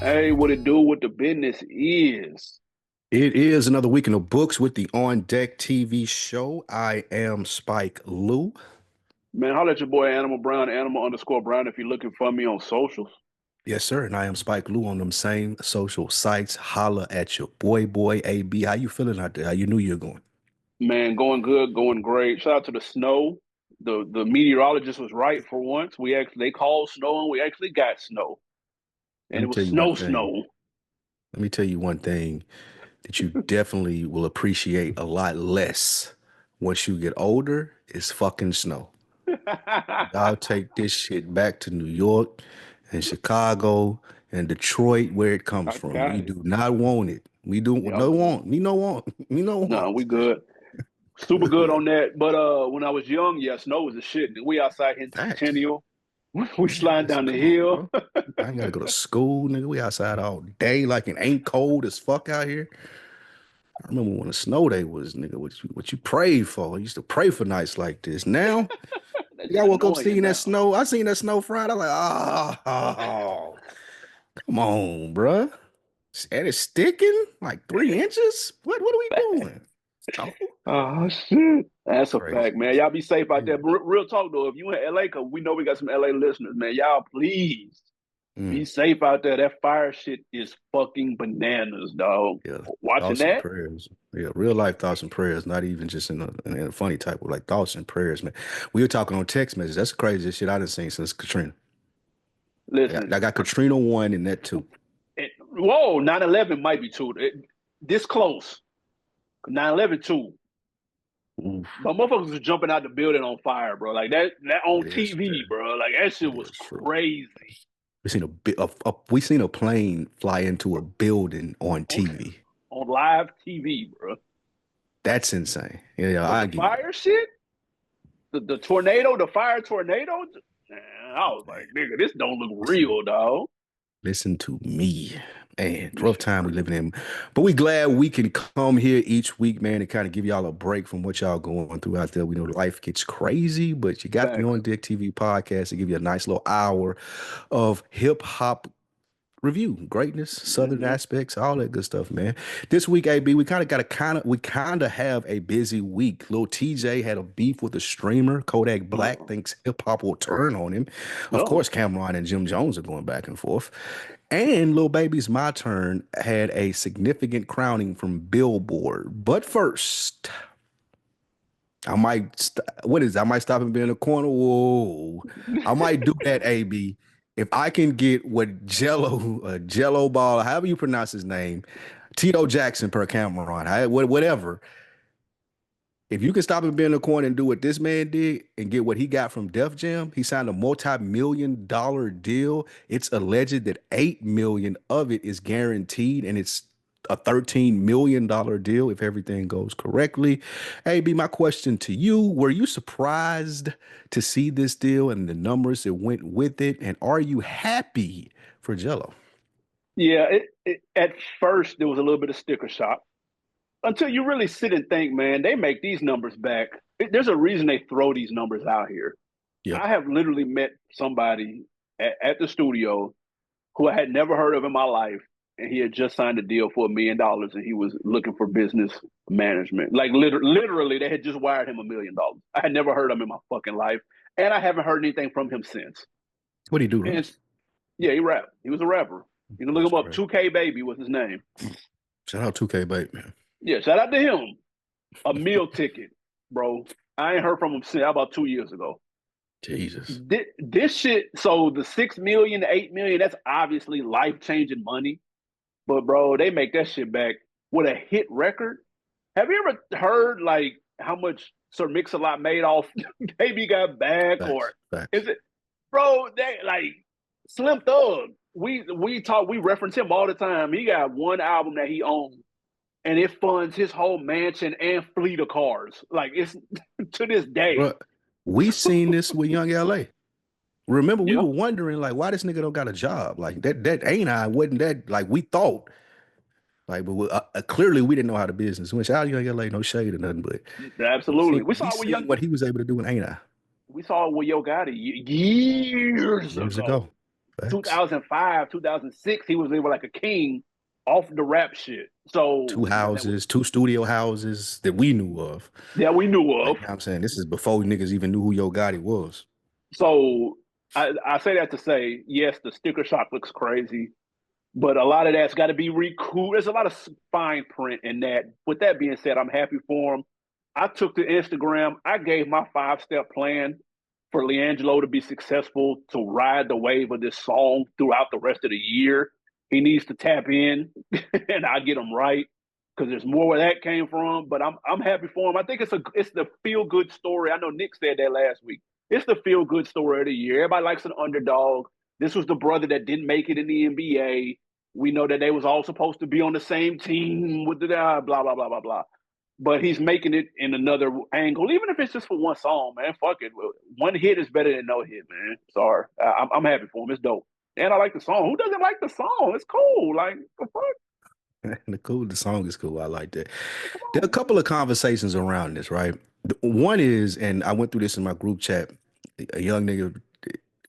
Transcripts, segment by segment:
Hey, what it do? What the business is? It is another week in the books with the On Deck TV show. I am Spike Lou. Man, holla at your boy Animal Brown, Animal underscore Brown if you're looking for me on socials. Yes, sir. And I am Spike Lou on them same social sites. Holla at your boy AB. How you feeling out there? How you knew you were going? Man, going good, going great. Shout out to the snow. The meteorologist was right for once. They called snow and we actually got snow. Let And me it was tell you one snow thing. snow. Let me tell you one thing that you definitely will appreciate a lot less once you get older is fucking snow. I'll take this shit back to New York and Chicago and Detroit where it comes I from. got We it. do not want it. We do Yep. no want. We no want. We no No, want. we good. Super good on that. But when I was young, yeah, snow was the shit. We outside in Facts. Centennial. We Man, sliding listen, down the come on, hill. bro. I ain't gotta go to school, nigga. We outside all day like it ain't cold as fuck out here. I remember when a snow day was, nigga, what you prayed for. I used to pray for nights like this. Now, That nigga, shit I woke up annoying seeing that now. snow. I seen that snow Friday. I'm like, come on, bruh. And it's sticking like 3 inches. What are we doing? Oh, Oh shit. That's a crazy. fact, man. Y'all be safe out there. Yeah. But real talk though, if you in LA, cause we know we got some LA listeners, man. Y'all please be Mm, safe out there. That fire shit is fucking bananas, dog. yeah. Watching Thoughts and that? prayers. Yeah, real life thoughts and prayers, not even just in a funny type of like thoughts and prayers, man. We were talking on text messages. That's the craziest shit I done seen since Katrina. I Listen, got Katrina one and that two. whoa, 9/11 might be too. This close. 9/11 too. Oof, But motherfuckers was jumping out the building on fire, bro. Like that on it is TV, true. bro. Like that shit It was is true. crazy. We seen a plane fly into a building on On, TV. on live TV, bro. That's insane. Yeah, But I the give you fire shit, the tornado, the fire tornado, man, I was like, that. nigga, this don't look Listen, real, dog. listen to me. Man, This rough shit time we crazy. living in. But we glad we can come here each week, man, and kind of give y'all a break from what y'all going through out there. We know life gets crazy, but you got the Facts. On Deck TV podcast to give you a nice little hour of hip hop review, greatness, southern Mm-hmm. aspects, all that good stuff, man. This week, AB, we kind of have a busy week. Lil TJ had a beef with a streamer. Kodak Black Uh-oh. thinks hip hop will turn on him. Of Uh-oh. course, Cameron and Jim Jones are going back and forth. And Lil Baby's My Turn had a significant crowning from Billboard. But first, what is that? I might stop and be in the corner. Whoa. I might do that, AB. If I can get what Jello ball, however you pronounce his name, Tito Jackson per Cameron, whatever. If you can stop and be in the corner and do what this man did and get what he got from Def Jam, he signed a multi-million-dollar deal. It's alleged that 8 million of it is guaranteed, and it's a $13 million deal if everything goes correctly. AB, my question to you, were you surprised to see this deal and the numbers that went with it? And are you happy for Jello? Yeah, at first there was a little bit of sticker shock until you really sit and think, man, they make these numbers back. There's a reason they throw these numbers out here. Yep. I have literally met somebody at the studio who I had never heard of in my life, and he had just signed a deal for $1 million, and he was looking for business management. Like literally, they had just wired him $1 million. I had never heard of him in my fucking life, and I haven't heard anything from him since. What do you do, And Russ? yeah, he rapped. He was a rapper. You can look That's him up. crazy. 2K Baby was his name. Shout out 2K, babe, man. Yeah, shout out to him. A meal ticket, bro. I ain't heard from him since about 2 years ago. Jesus. This shit, so the 6 million, 8 million, that's obviously life changing money. But bro, they make that shit back with a hit record. Have you ever heard like how much Sir Mix-a-Lot made off Baby Got Back, or Facts. Facts. is it, bro? They like Slim Thug. We reference him all the time. He got one album that he owns, and it funds his whole mansion and fleet of cars. Like it's to this day. Bro, we seen this with Young LA. Remember, we Yeah. were wondering like why this nigga don't got a job. Like that ain't I wasn't that like we thought. Like, but clearly we didn't know how to business. Which out Young LA, no shade or nothing, but Absolutely. we seen what he was able to do in ain't I We saw it with Yo Gotti years years ago. ago. Facts. 2005, 2006, he was able like a king off the rap shit. So Two houses, two studio houses that we knew of. that we knew Like, of. you know what I'm saying? This is before niggas even knew who Yo Gotti was. So I say that to say, yes, the sticker shock looks crazy, but a lot of that's got to be recouped. There's a lot of fine print in that. With that being said, I'm happy for him. I took to Instagram. I gave my 5-step plan for Leangelo to be successful to ride the wave of this song throughout the rest of the year. He needs to tap in, and I get him right because there's more where that came from. But I'm happy for him. I think it's the feel good story. I know Nick said that last week. It's the feel good story of the year. Everybody likes an underdog. This was the brother that didn't make it in the NBA. We know that they was all supposed to be on the same team with the blah blah blah blah blah. But he's making it in another angle, even if it's just for one song, man. Fuck it, one hit is better than no hit, man. Sorry, I'm happy for him. It's dope, and I like the song. Who doesn't like the song? It's cool. Like the fuck, The song is cool. I like that. come There are a on. couple of conversations around this, right? One is, and I went through this in my group chat. A young nigga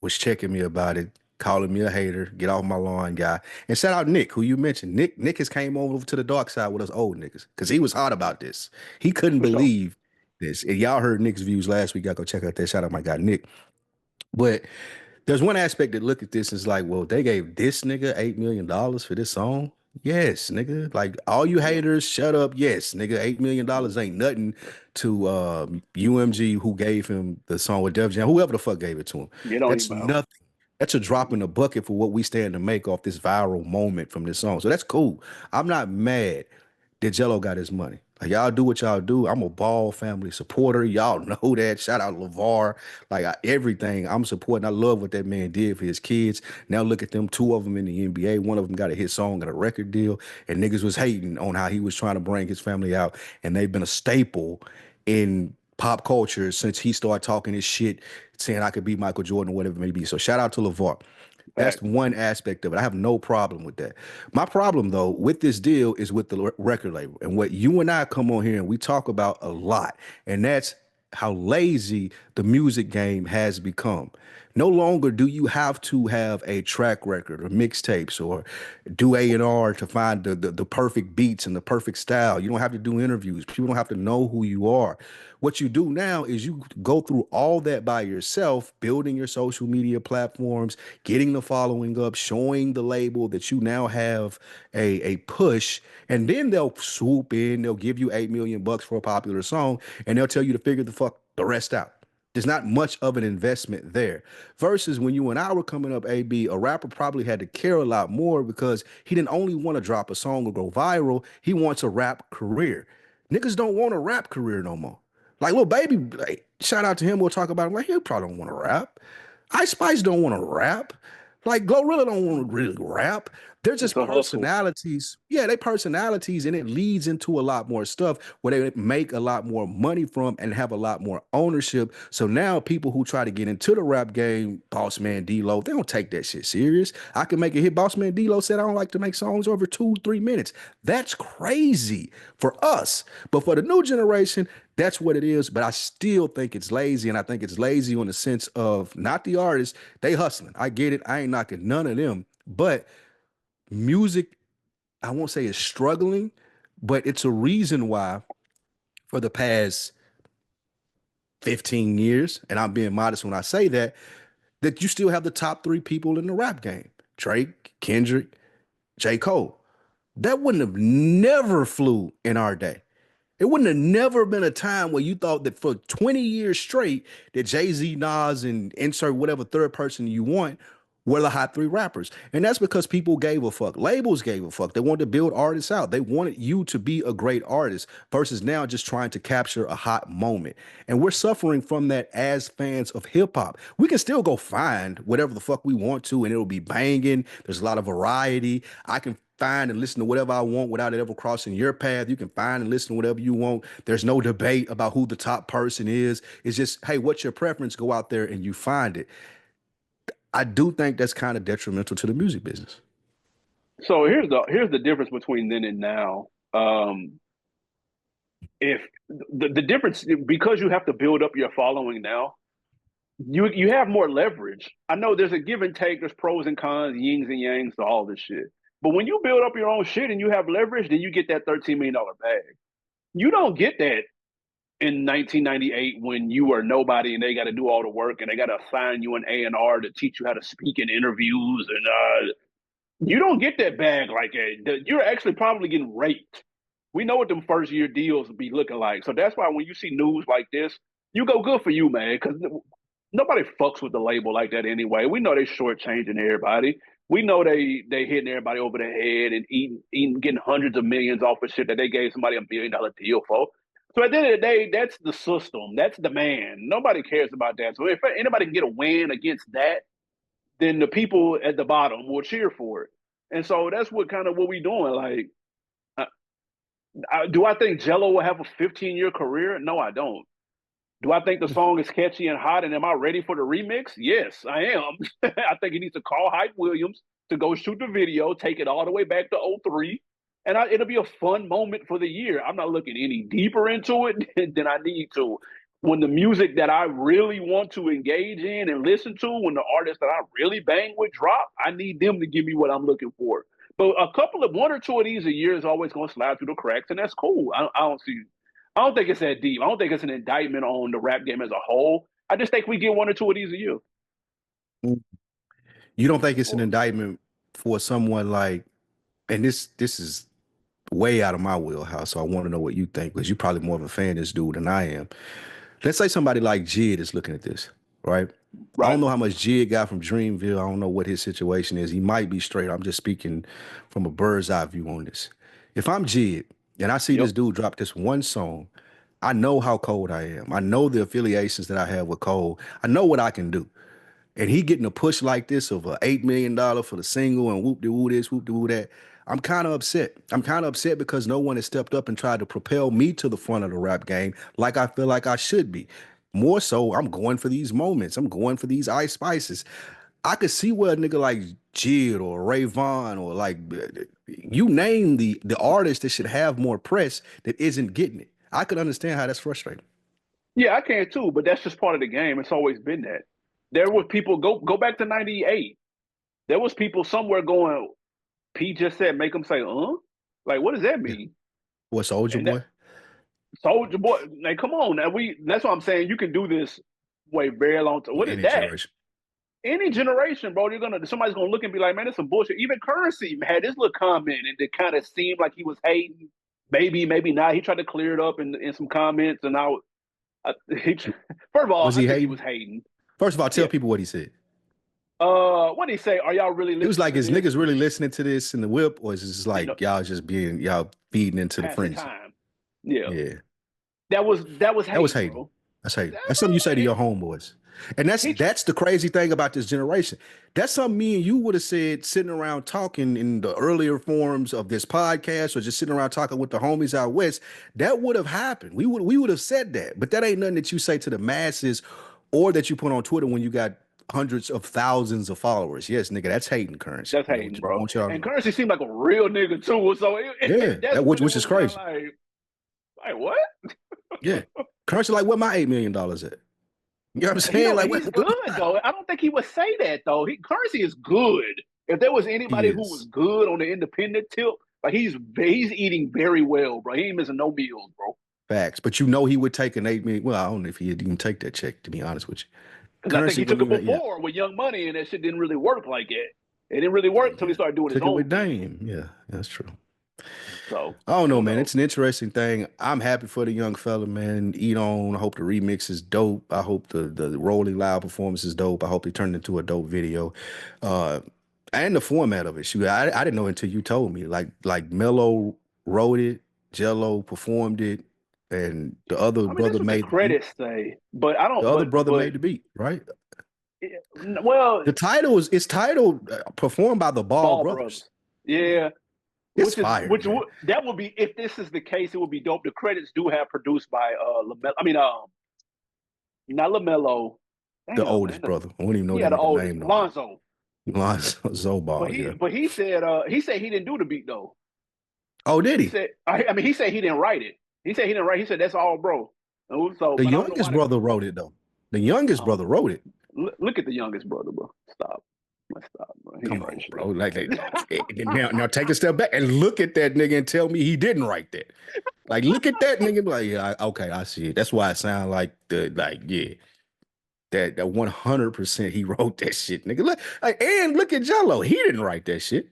was checking me about it, calling me a hater, get off my lawn guy. And shout out Nick, who you mentioned. Nick has came over to the dark side with us old niggas because he was hot about this. He couldn't For sure. believe this. And y'all heard Nick's views last week. Y'all go check out that. Shout out my guy Nick. But there's one aspect that look at this is like, well, they gave this nigga $8 million for this song. Yes, nigga. Like all you Yeah, haters, shut up. Yes, nigga. $8 million ain't nothing to UMG who gave him the song with Def Jam, whoever the fuck gave it to him. it don't That's even matter. nothing. That's a drop in the bucket for what we stand to make off this viral moment from this song. So that's cool. I'm not mad that Jello got his money. Like y'all do what y'all do. I'm a Ball family supporter. Y'all know that. Shout out LeVar. Like everything, I'm supporting. I love what that man did for his kids. Now look at them. Two of them in the NBA. One of them got a hit song and a record deal. And niggas was hating on how he was trying to bring his family out. And they've been a staple in pop culture since he started talking his shit, saying I could be Michael Jordan or whatever it may be. So shout out to LeVar. That's Facts. one aspect of it. I have no problem with that. My problem, though, with this deal is with the record label and what you and I come on here and we talk about a lot, and that's how lazy the music game has become. No longer do you have to have a track record or mixtapes or do A&R to find the perfect beats and the perfect style. You don't have to do interviews. People don't have to know who you are. What you do now is you go through all that by yourself, building your social media platforms, getting the following up, showing the label that you now have a push, and then they'll swoop in, they'll give you 8 million bucks for a popular song, and they'll tell you to figure the fuck the rest out. There's not much of an investment there. Versus when you and I were coming up, AB, a rapper probably had to care a lot more because he didn't only want to drop a song or go viral, he wants a rap career. Niggas don't want a rap career no more. Like little baby, like, shout out to him. We'll talk about him. Like he probably don't want to rap. Ice Spice don't want to rap. Like Glorilla don't want to really rap. They're It's just a hustle. personalities. Yeah, they personalities, and it leads into a lot more stuff where they make a lot more money from and have a lot more ownership. So now people who try to get into the rap game, Boss Man D-Lo, they don't take that shit serious. I can make a hit. Boss Man D-Lo said I don't like to make songs over 2, 3 minutes. That's crazy for us. But for the new generation, that's what it is. But I still think it's lazy. And I think it's lazy on the sense of not the artists. They hustling. I get it. I ain't knocking none of them. But music, I won't say is struggling, but it's a reason why for the past 15 years, and I'm being modest when I say that, that you still have the top three people in the rap game. Drake, Kendrick, J. Cole. That wouldn't have never flew in our day. It wouldn't have never been a time where you thought that for 20 years straight that Jay-Z, Nas, and insert whatever third person you want were the hot three rappers. And that's because people gave a fuck. Labels gave a fuck. They wanted to build artists out. They wanted you to be a great artist versus now just trying to capture a hot moment. And we're suffering from that as fans of hip hop. We can still go find whatever the fuck we want to, and it'll be banging. There's a lot of variety. I can find and listen to whatever I want without it ever crossing your path. You can find and listen to whatever you want. There's no debate about who the top person is. It's just, hey, what's your preference? Go out there and you find it. I do think that's kind of detrimental to the music business. So here's the difference between then and now. If the difference because you have to build up your following now, you have more leverage. I know there's a give and take, there's pros and cons, yings and yangs to all this shit. But when you build up your own shit and you have leverage, then you get that $13 million bag. You don't get that in 1998 when you are nobody and they got to do all the work and they got to assign you an A&R to teach you how to speak in interviews and you don't get that bag like that. You're actually probably getting raped. We know what them first year deals be looking like. So that's why when you see news like this, you go good for you, man, because nobody fucks with the label like that anyway. We know they shortchanging everybody. We know they hitting everybody over the head and eating getting hundreds of millions off of shit that they gave somebody $1 billion deal for. So at the end of the day, that's the system. That's the man. Nobody cares about that. So if anybody can get a win against that, then the people at the bottom will cheer for it. And so that's what kind of what we doing. Like, do I think Jello will have a 15-year career? No, I don't. Do I think the song is catchy and hot? And am I ready for the remix? Yes, I am. I think he needs to call Hype Williams to go shoot the video, take it all the way back to '03. And it'll be a fun moment for the year. I'm not looking any deeper into it than I need to. When the music that I really want to engage in and listen to, when the artists that I really bang with drop, I need them to give me what I'm looking for. But a couple of one or two of these a year is always going to slide through the cracks, and that's cool. I don't see. I don't think it's that deep. I don't think it's an indictment on the rap game as a whole. I just think we get one or two of these a year. You don't think it's an indictment for someone like, and this is way out of my wheelhouse, so I want to know what you think because you're probably more of a fan of this dude than I am. Let's say somebody like Jid is looking at this, right? I don't Right? know how much Jid got from Dreamville. I don't know what his situation is. He might be straight. I'm just speaking from a bird's eye view on this. If I'm Jid and I see Yep. this dude drop this one song, I know how cold I am. I know the affiliations that I have with Cole. I know what I can do. And he getting a push like this of a $8 million for the single and whoop de woo this, whoop de woo that. I'm kind of upset. I'm kind of upset because no one has stepped up and tried to propel me to the front of the rap game like I feel like I should be. More so, I'm going for these moments. I'm going for these ice spices. I could see where a nigga like Jid or Ray Vaughn or like you name the artist that should have more press that isn't getting it. I could understand how that's frustrating. Yeah, I can too, but that's just part of the game. It's always been that. There were people go back to '98. There was people somewhere going. P just said, make them say, like what does that Yeah. mean? What Soldier And that Boy? Soldier Boy, like come on, now we. That's what I'm saying. You can do this way very long time. With What is any that? generation. Any generation, bro, somebody's gonna look and be like, man, it's some bullshit. Even Currency had this little comment, and it kind of seemed like he was hating. Maybe, maybe not. He tried to clear it up in some comments, and he, first of all, Was I he think he was hating? hating. First of all, tell Yeah. people what he said. What did he say? Are y'all really It was listening like, to is this? niggas really listening to this in the whip, or is it just You know, like y'all just being y'all feeding into the passing frenzy? time. Yeah, Yeah, that was that was hating, hating. bro. That's hating. That's something you say to your homeboys. And that's He, that's the crazy thing about this generation. That's something me and you would have said sitting around talking in the earlier forms of this podcast or just sitting around talking with the homies out west. That would have happened. We would have said that. But that ain't nothing that you say to the masses or that you put on Twitter when you got hundreds of thousands of followers. Yes, nigga, that's hating currency. that's I hating, bro. want y'all to And know. Currency seemed like a real nigga too. So Yeah, that's that when it which is was kind of crazy. like what? Yeah. Currency, like, where my $8 million at? You know what I'm He saying? don't. Like, He's what good though. I don't think he would say that though. Currency is good. If there was he anybody who was is. good on the independent tip, like he's eating very well, bro. He ain't missing no meals, bro. Facts. But you know he would take an 8 million. Well, I don't know if he'd even take that check, to be honest with you. Because I think Currency he took wouldn't it even, yeah. before with Young Money, and that shit didn't really work like that. It didn't really work until he Yeah. started doing his Took it own with thing. Dame. Yeah, that's true. So I don't know, who man. knows? It's an interesting thing. I'm happy for the young fella, man. Eat on. I hope the remix is dope. I hope the Rolling Loud performance is dope. I hope it turned into a dope video. Uh and the format of it. Shoot, I didn't know until you told me. Like Mello wrote it, Jello performed it, and the other I mean, that's brother what the made the beat. credits say, but I The don't. other But brother but made the beat, right? well, The title is it's titled performed by the Ball Ball Brothers. Brothers, yeah. It's Which is fire, which man. that would be if this is the case, it would be dope. The credits do have produced by Lamelo. I mean, not Lamelo. The Damn man, oldest brother. I don't even know yeah, that the nigga oldest name no more. Lonzo. Lonzo But Zobal, he yeah. but he said he didn't do the beat though. Oh, did He he? said I mean he said he didn't write it. He said he didn't write. He said that's all bro. So, The but I don't know youngest why. brother wrote it though. The youngest Um, brother wrote it. look at the youngest brother, bro. Stop. Let's stop, bro. He Come ain't right on, shit. bro. Now take a step back and look at that nigga and tell me he didn't write that. Like, look at that nigga. Like, yeah, okay, I see it. That's why it sound like yeah, that 100% he wrote that shit, nigga. Look, like, and look at Jello. He didn't write that shit.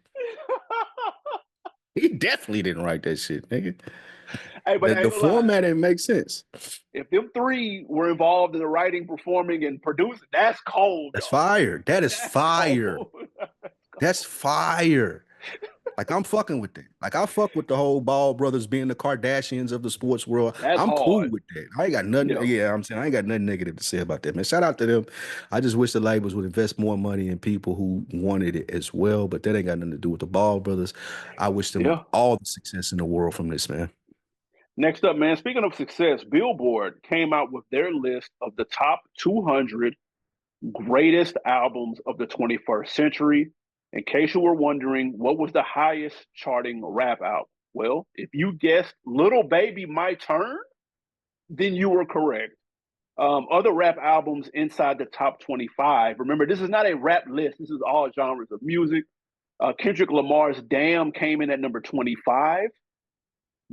He definitely didn't write that shit, nigga. Hey, but The I ain't the gonna lie. format didn't make sense. If them three were involved in the writing, performing, and producing, that's cold, That's dog. fire. That is That's fire. cold. That's That's cold. fire. Like I'm fucking with that. Like I fuck with the whole Ball brothers being the Kardashians of the sports world. That's I'm cool hard. with that. I ain't got nothing. Yeah. Yeah, I'm saying I ain't got nothing negative to say about that, man. Shout out to them. I just wish the labels would invest more money in people who wanted it as well. But that ain't got nothing to do with the Ball brothers. I wish them Yeah. all the success in the world from this, man. Next up, man, speaking of success, Billboard came out with their list of the top 200 greatest albums of the 21st century. In case you were wondering, what was the highest charting rap album? Well, if you guessed Little Baby My Turn, then you were correct. Other rap albums inside the top 25. Remember, this is not a rap list. This is all genres of music. Kendrick Lamar's Damn came in at number 25.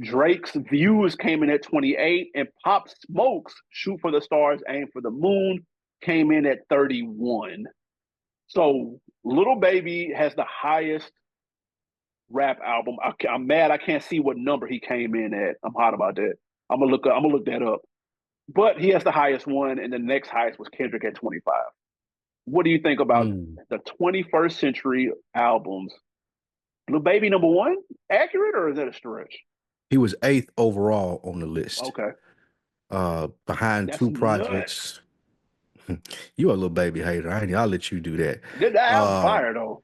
Drake's Views came in at 28. And Pop Smoke's Shoot for the Stars, Aim for the Moon came in at 31. So Little Baby has the highest rap album. I'm mad I can't see what number he came in at. I'm hot about that. I'm gonna look that up. But he has the highest one, and the next highest was Kendrick at 25. What do you think about Mm. the 21st century albums? Lil Baby number one, accurate or is that a stretch? He was eighth overall on the list. Okay, Behind that's two nuts. projects. You a little baby hater. I'll let you do that. That album's Uh, fire though.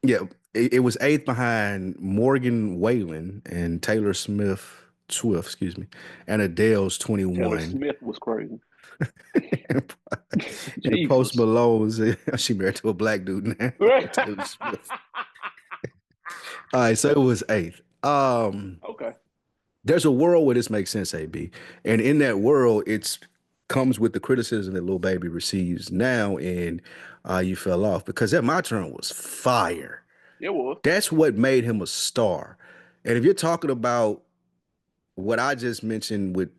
yeah, it was eighth behind Morgan Wallen and Taylor Swift, excuse me, and Adele's Taylor 21. Smith was crazy. And Post Jesus. Malone's, she married to a black dude now, Right. Taylor Swift. All right, so it was eighth. Okay. There's a world where this makes sense, AB, and in that world, it's comes with the criticism that Lil Baby receives now, and you fell off because that My Turn was fire. It was. That's what made him a star. And if you're talking about what I just mentioned with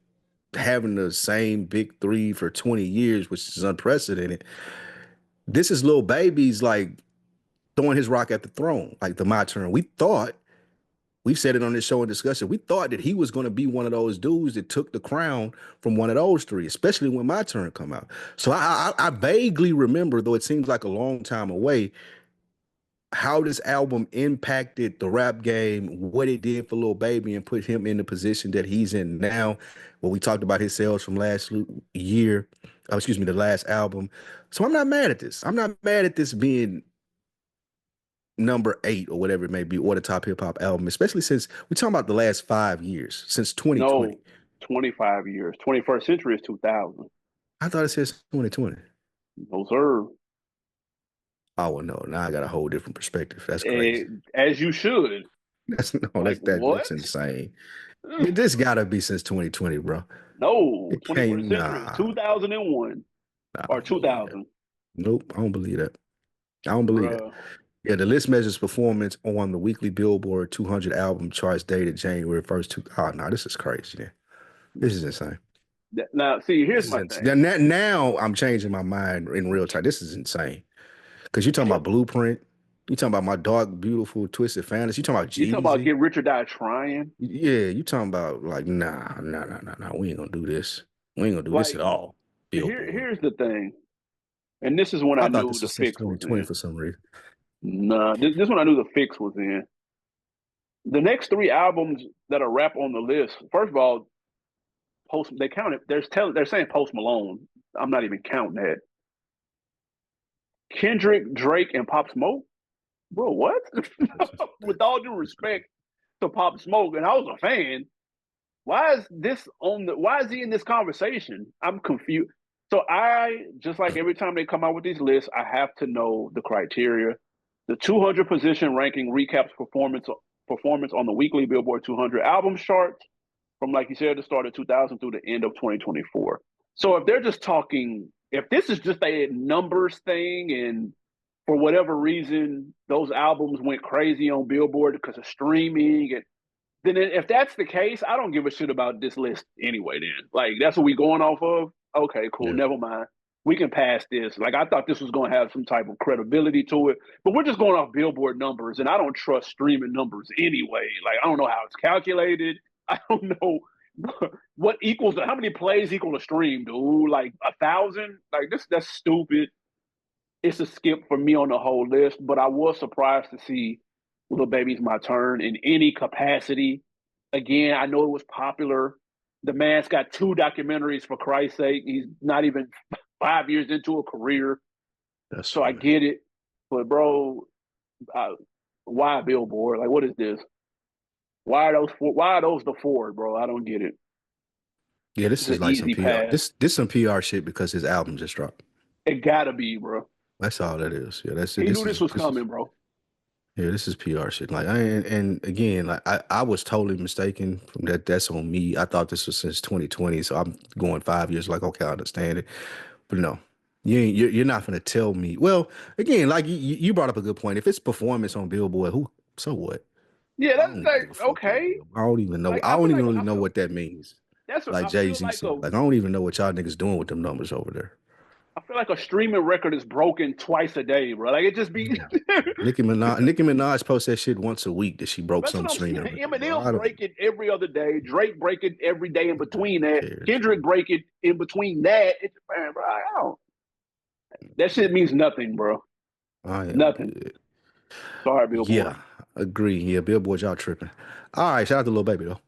having the same big three for 20 years, which is unprecedented, this is Lil Baby's like throwing his rock at the throne, like the My Turn. We've said it on this show in discussion. We thought that he was going to be one of those dudes that took the crown from one of those three, especially when My Turn come out. So I vaguely remember, though it seems like a long time away, how this album impacted the rap game, what it did for Lil Baby, and put him in the position that he's in now. When we talked about his sales from last year, excuse me, the last album. So I'm not mad at this. I'm not mad at this being number 8 or whatever it may be, or the top hip hop album, especially since we're talking about the last 5 years, since 2020. No, 25 years. 21st century is 2000. I thought it says 2020. No, sir. Oh well, no, now I got a whole different perspective. That's Eh, crazy. as you should. That's no, Like, what? that's insane. This gotta be since 2020, bro. No, It can't. 21st century is Nah, 2001 I or don't believe that. 2000. Nope, I don't believe that. I don't believe it. Bruh. Yeah, the list measures performance on the weekly Billboard 200 album charts dated January 1st. Oh, no, this is crazy. Man. This is insane. Now, see, here's This is my insane. thing. Now I'm changing my mind in real time. This is insane. Because you're talking about Blueprint. You talking about my dark, beautiful, twisted fantasy. You talking about You talking about Jeezy. get rich or die trying? Yeah, you talking about like, nah. We ain't gonna do this. We ain't gonna do this Like, at all. Billboard. here's the thing. And this is when I I thought knew this the was since fix was 2020 in. for some reason. Nah, this one I knew the fix was in. The next three albums that are rap on the list, first of all, Post they counted. They're saying Post Malone. I'm not even counting that. Kendrick, Drake, and Pop Smoke. Bro, what? With all due respect to Pop Smoke, and I was a fan. Why is this on the? Why is he in this conversation? I'm confused. So I just like every time they come out with these lists, I have to know the criteria. The 200 position ranking recaps performance on the weekly Billboard 200 album chart from, like you said, the start of 2000 through the end of 2024. So if they're just talking if this is just a numbers thing and for whatever reason those albums went crazy on Billboard because of streaming and then if that's the case, I don't give a shit about this list anyway. Then, like, that's what we going off of. Okay, cool. Yeah. Never mind. We can pass this. Like, I thought this was going to have some type of credibility to it, but we're just going off Billboard numbers, and I don't trust streaming numbers anyway. Like, I don't know how it's calculated. I don't know what equals how many plays equal a stream, dude. Like 1,000. Like that's stupid. It's a skip for me on the whole list, but I was surprised to see Little Baby's My Turn in any capacity. Again, I know it was popular. The man's got 2 documentaries, for Christ's sake. He's not even 5 years into a career. That's So I funny. get it. But, bro, why Billboard? Like, what is this? Why are those the four, bro? I don't get it. Yeah, this It's is an like some easy PR. pass. This some PR shit because his album just dropped. It gotta be, bro. That's all that is. Yeah, that's it. He knew this was This is coming, bro. yeah, this is PR shit. Like and again, like I was totally mistaken from that. That's on me. I thought this was since 2020, so I'm going 5 years. Like, okay, I understand it, but no, you're not gonna tell me. Well, again, like you brought up a good point. If it's performance on Billboard, who so what? Yeah, I that's don't even like give a fuck what okay. I don't even know. Like I don't even really know what that means. Like Jay Z said, like I don't even know what y'all niggas doing with them numbers over there. I feel like a streaming record is broken twice a day, bro. Like it just be. Yeah. Nicki Minaj posts that shit once a week that she broke That's some what I'm streaming saying. record, bro. Eminem I don't break it every other day. Drake break it every day in between who that. cares, Kendrick bro. break it in between that. It's man, bro. I don't. That shit means nothing, bro. I am Nothing. good. Sorry, Billboard. Yeah, agree. Yeah, Billboard, y'all tripping. All right, shout out to Lil Baby though.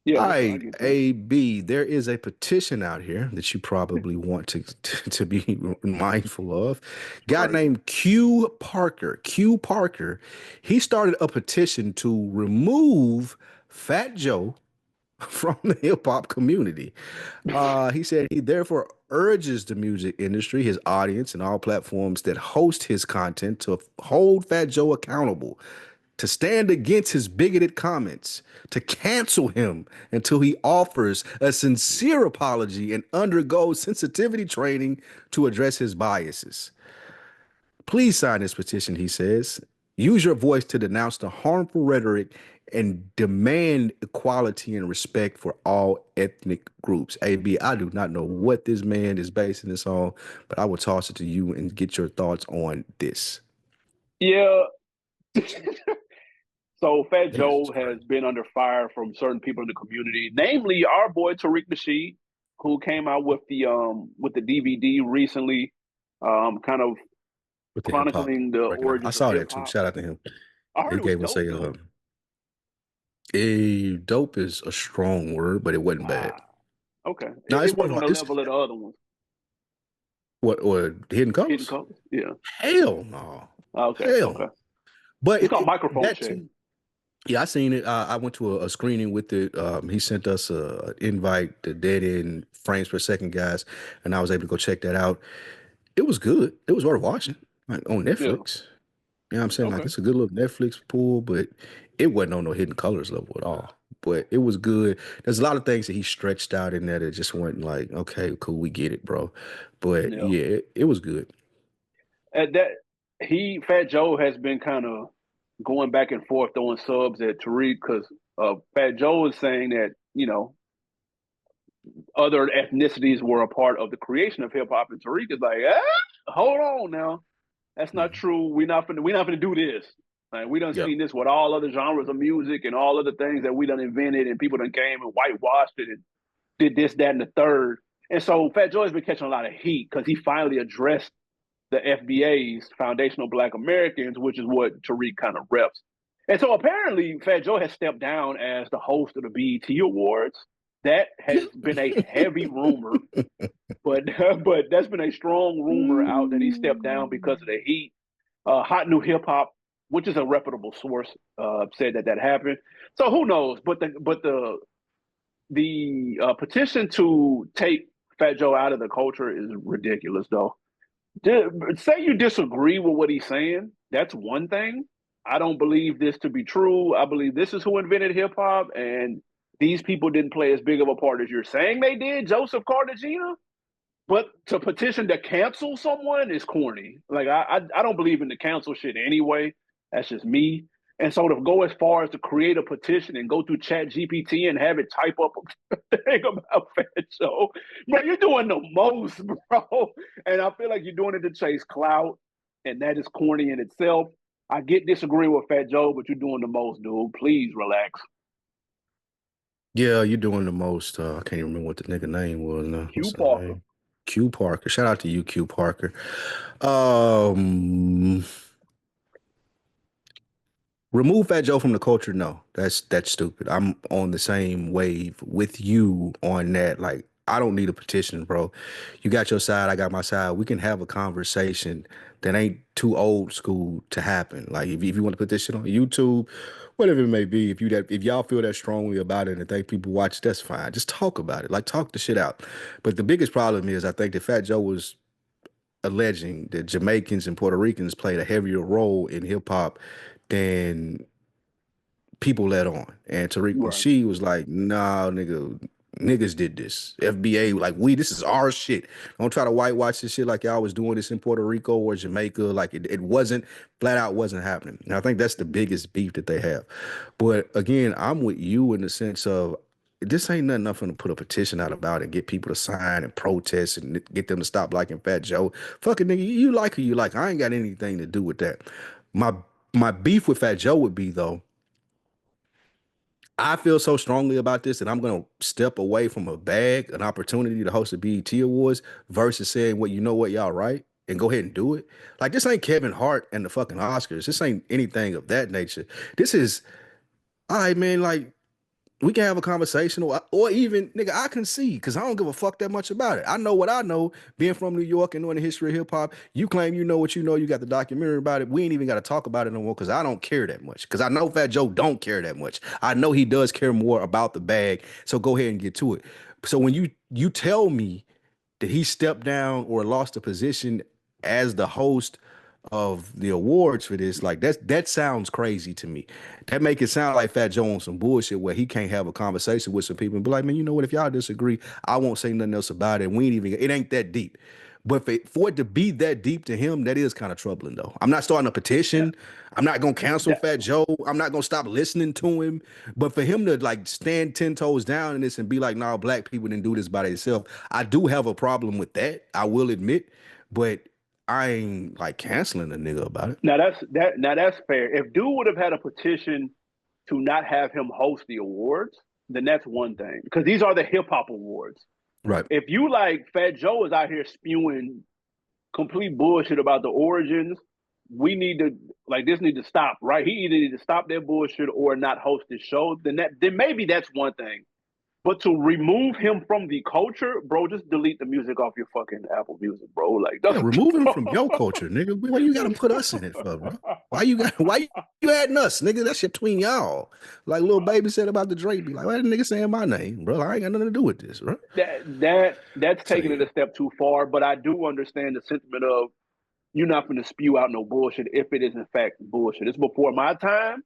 Yeah, All for sure. I right, get that. AB, there is a petition out here that you probably want to be mindful of. Guy Crazy. named Q Parker. Q Parker, he started a petition to remove Fat Joe from the hip hop community. He said he therefore urges the music industry, his audience, and all platforms that host his content to hold Fat Joe accountable, to stand against his bigoted comments, to cancel him until he offers a sincere apology and undergoes sensitivity training to address his biases. Please sign this petition, he says. Use your voice to denounce the harmful rhetoric and demand equality and respect for all ethnic groups. AB, I do not know what this man is basing this on, but I will toss it to you and get your thoughts on this. Yeah. So Fat This is Joe has crazy. been under fire from certain people in the community, namely our boy Tariq Nasheed, who came out with the DVD recently, kind of With the hip hop chronicling the breakdown. I origins of saw hip that too. hop. Shout out to him. I heard He it was gave us dope though. a dope is a strong word, but it wasn't bad. Ah, okay. No, It it's wasn't on worth the it's level of the other ones. what or Hidden Hidden Colors? colors. Yeah. Hell no. Okay. Hell Okay. no. But It's called microphone that check. too. Yeah, I seen it. I went to a screening with it. He sent us a invite, the dead end frames per second guys, and I was able to go check that out. It was good. It was worth watching, like on Yeah. Netflix. You know what I'm saying? Like Okay. it's a good little Netflix pool, but it wasn't on no Hidden Colors level at all. But it was good. There's a lot of things that he stretched out in there that just weren't like, okay, cool, we get it, bro. But Yeah. yeah, it was good. At that Fat Joe has been kind of going back and forth throwing subs at Tariq because Fat Joe is saying that other ethnicities were a part of the creation of hip hop, and Tariq is like, hold on now, that's not Mhm. true. We're not gonna do this. Like, we done Yeah. seen this with all other genres of music and all other things that we done invented, and people done came and whitewashed it and did this, that, and the third. And so Fat Joe has been catching a lot of heat because he finally addressed the FBA's Foundational Black Americans, which is what Tariq kind of reps. And so apparently, Fat Joe has stepped down as the host of the BET Awards. That has been a heavy rumor, but but that's been a strong rumor out that he stepped down because of the heat. Hot New Hip Hop, which is a reputable source, said that happened. So who knows? But the petition to take Fat Joe out of the culture is ridiculous, though. Say you disagree with what he's saying. That's one thing. I don't believe this to be true. I believe this is who invented hip hop, and these people didn't play as big of a part as you're saying they did. Joseph Cartagena. But to petition to cancel someone is corny. Like I don't believe in the cancel shit anyway. That's just me. And so to go as far as to create a petition and go through Chat GPT and have it type up a thing about Fat Joe, bro, you're doing the most, bro. And I feel like you're doing it to chase clout, and that is corny in itself. I get disagreeing with Fat Joe, but you're doing the most, dude. Please relax. Yeah, you're doing the most. I can't even remember what the nigga name was now. Q What's his Parker. name? Q Parker. Shout out to you, Q Parker. Um, Remove Fat Joe from the culture. No, that's stupid. I'm on the same wave with you on that. Like, I don't need a petition, bro. You got your side, I got my side. We can have a conversation that ain't too old school to happen. Like, if you want to put this shit on YouTube, whatever it may be, if y'all feel that strongly about it and think people watch, that's fine. Just talk about it. Like, talk the shit out. But the biggest problem is I think that Fat Joe was alleging that Jamaicans and Puerto Ricans played a heavier role in hip hop than people let on. And Tariq Right. Nasheed was like, nah, nigga, niggas did this. FBA, like, this is our shit. Don't try to whitewash this shit like y'all was doing this in Puerto Rico or Jamaica. Like, it wasn't, flat out wasn't happening. And I think that's the biggest beef that they have. But again, I'm with you in the sense of, this ain't nothing I'm gonna put a petition out about and get people to sign and protest and get them to stop liking Fat Joe. Fucking nigga, you like who you like. I ain't got anything to do with that. My my beef with Fat Joe would be though, I feel so strongly about this that I'm going to step away from a bag, an opportunity to host the BET Awards versus saying, well, you know what, y'all right? And go ahead and do it. Like, this ain't Kevin Hart and the fucking Oscars. This ain't anything of that nature. This is, all right, man, like, we can have a conversation or even nigga I can see because I don't give a fuck that much about it. I know what I know being from New York and knowing the history of hip hop. You claim you know what you know, you got the documentary about it. We ain't even got to talk about it no more because I don't care that much, because I know Fat Joe don't care that much. I know he does care more about the bag, so go ahead and get to it. So when you tell me that he stepped down or lost a position as the host of the awards for this, like, that sounds crazy to me. That make it sound like Fat Joe on some bullshit where he can't have a conversation with some people and be like, man, you know what? If y'all disagree, I won't say nothing else about it. We ain't even, it ain't that deep. But for it to be that deep to him, that is kind of troubling, though. I'm not starting a That, petition. I'm not gonna cancel that Fat Joe. I'm not gonna stop listening to him. But for him to like stand 10 toes down in this and be like, "Nah, black people didn't do this by themselves," I do have a problem with that. I will admit, but I ain't like canceling a nigga about it. now that's fair. If dude would have had a petition to not have him host the awards, then that's one thing. Because these are the hip hop awards. Right. If you like Fat Joe is out here spewing complete bullshit about the origins, we need to like this need to stop, right? He either need to stop that bullshit or not host this show. Then maybe that's one thing. But to remove him from the culture, bro, just delete the music off your fucking Apple Music, bro. Like, Yeah, don't, remove him from your culture, nigga. Why you gotta put us in it for, bro? Why you adding us, nigga? That shit between y'all. Like little baby said about the Drake, be like, why the nigga saying my name, bro? I ain't got nothing to do with this, bro. that's So taking it yeah, a step too far. But I do understand the sentiment of you're not going to spew out no bullshit if it is in fact bullshit. It's before my time.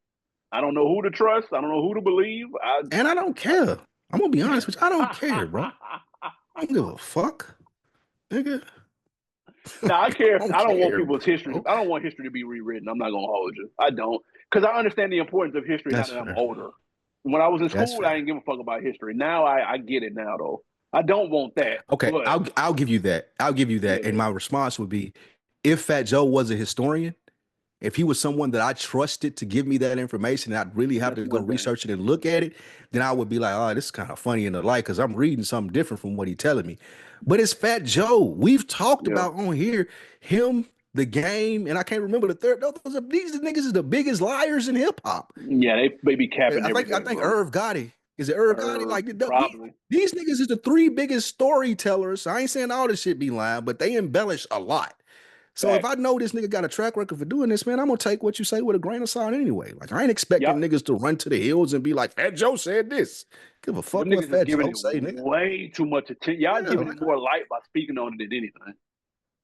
I don't know who to trust. I don't know who to believe. and I don't care. I'm gonna be honest with you. I don't care, bro. I don't give a fuck, nigga. Now I I care. don't I don't want care, people's history. bro. I don't want history to be rewritten. I'm not gonna hold you. I don't, because I understand the importance of history now That's that I'm fair. older. When I was in That's school, I fair. didn't give a fuck about history. Now I get it now though. I don't want that, Okay, but I'll give you that. I'll give you that. And yeah, my response would be, if Fat Joe was a historian, if he was someone that I trusted to give me that information, and I'd really have that's to go one thing. research it and look at it, then I would be like, oh, this is kind of funny in the light because I'm reading something different from what he's telling me. But it's Fat Joe. We've talked Yeah, about on here him, the game, and I can't remember the third. These niggas is the biggest liars in hip hop. yeah, they be capping I everything, think bro. Irv Gotti. Is it Irv Gotti? Or Like probably these niggas is the three biggest storytellers. I ain't saying all this shit be lying, but they embellish a lot. So if facts. I know this nigga got a track record for doing this, man, I'm gonna take what you say with a grain of salt anyway. Like, I ain't expecting Y'all, niggas to run to the hills and be like, Fat Joe said this. Give a them fuck what niggas is Fat giving Joe it say, nigga. way too much attention. Y'all Yeah, giving it like, more light by speaking on it than anything.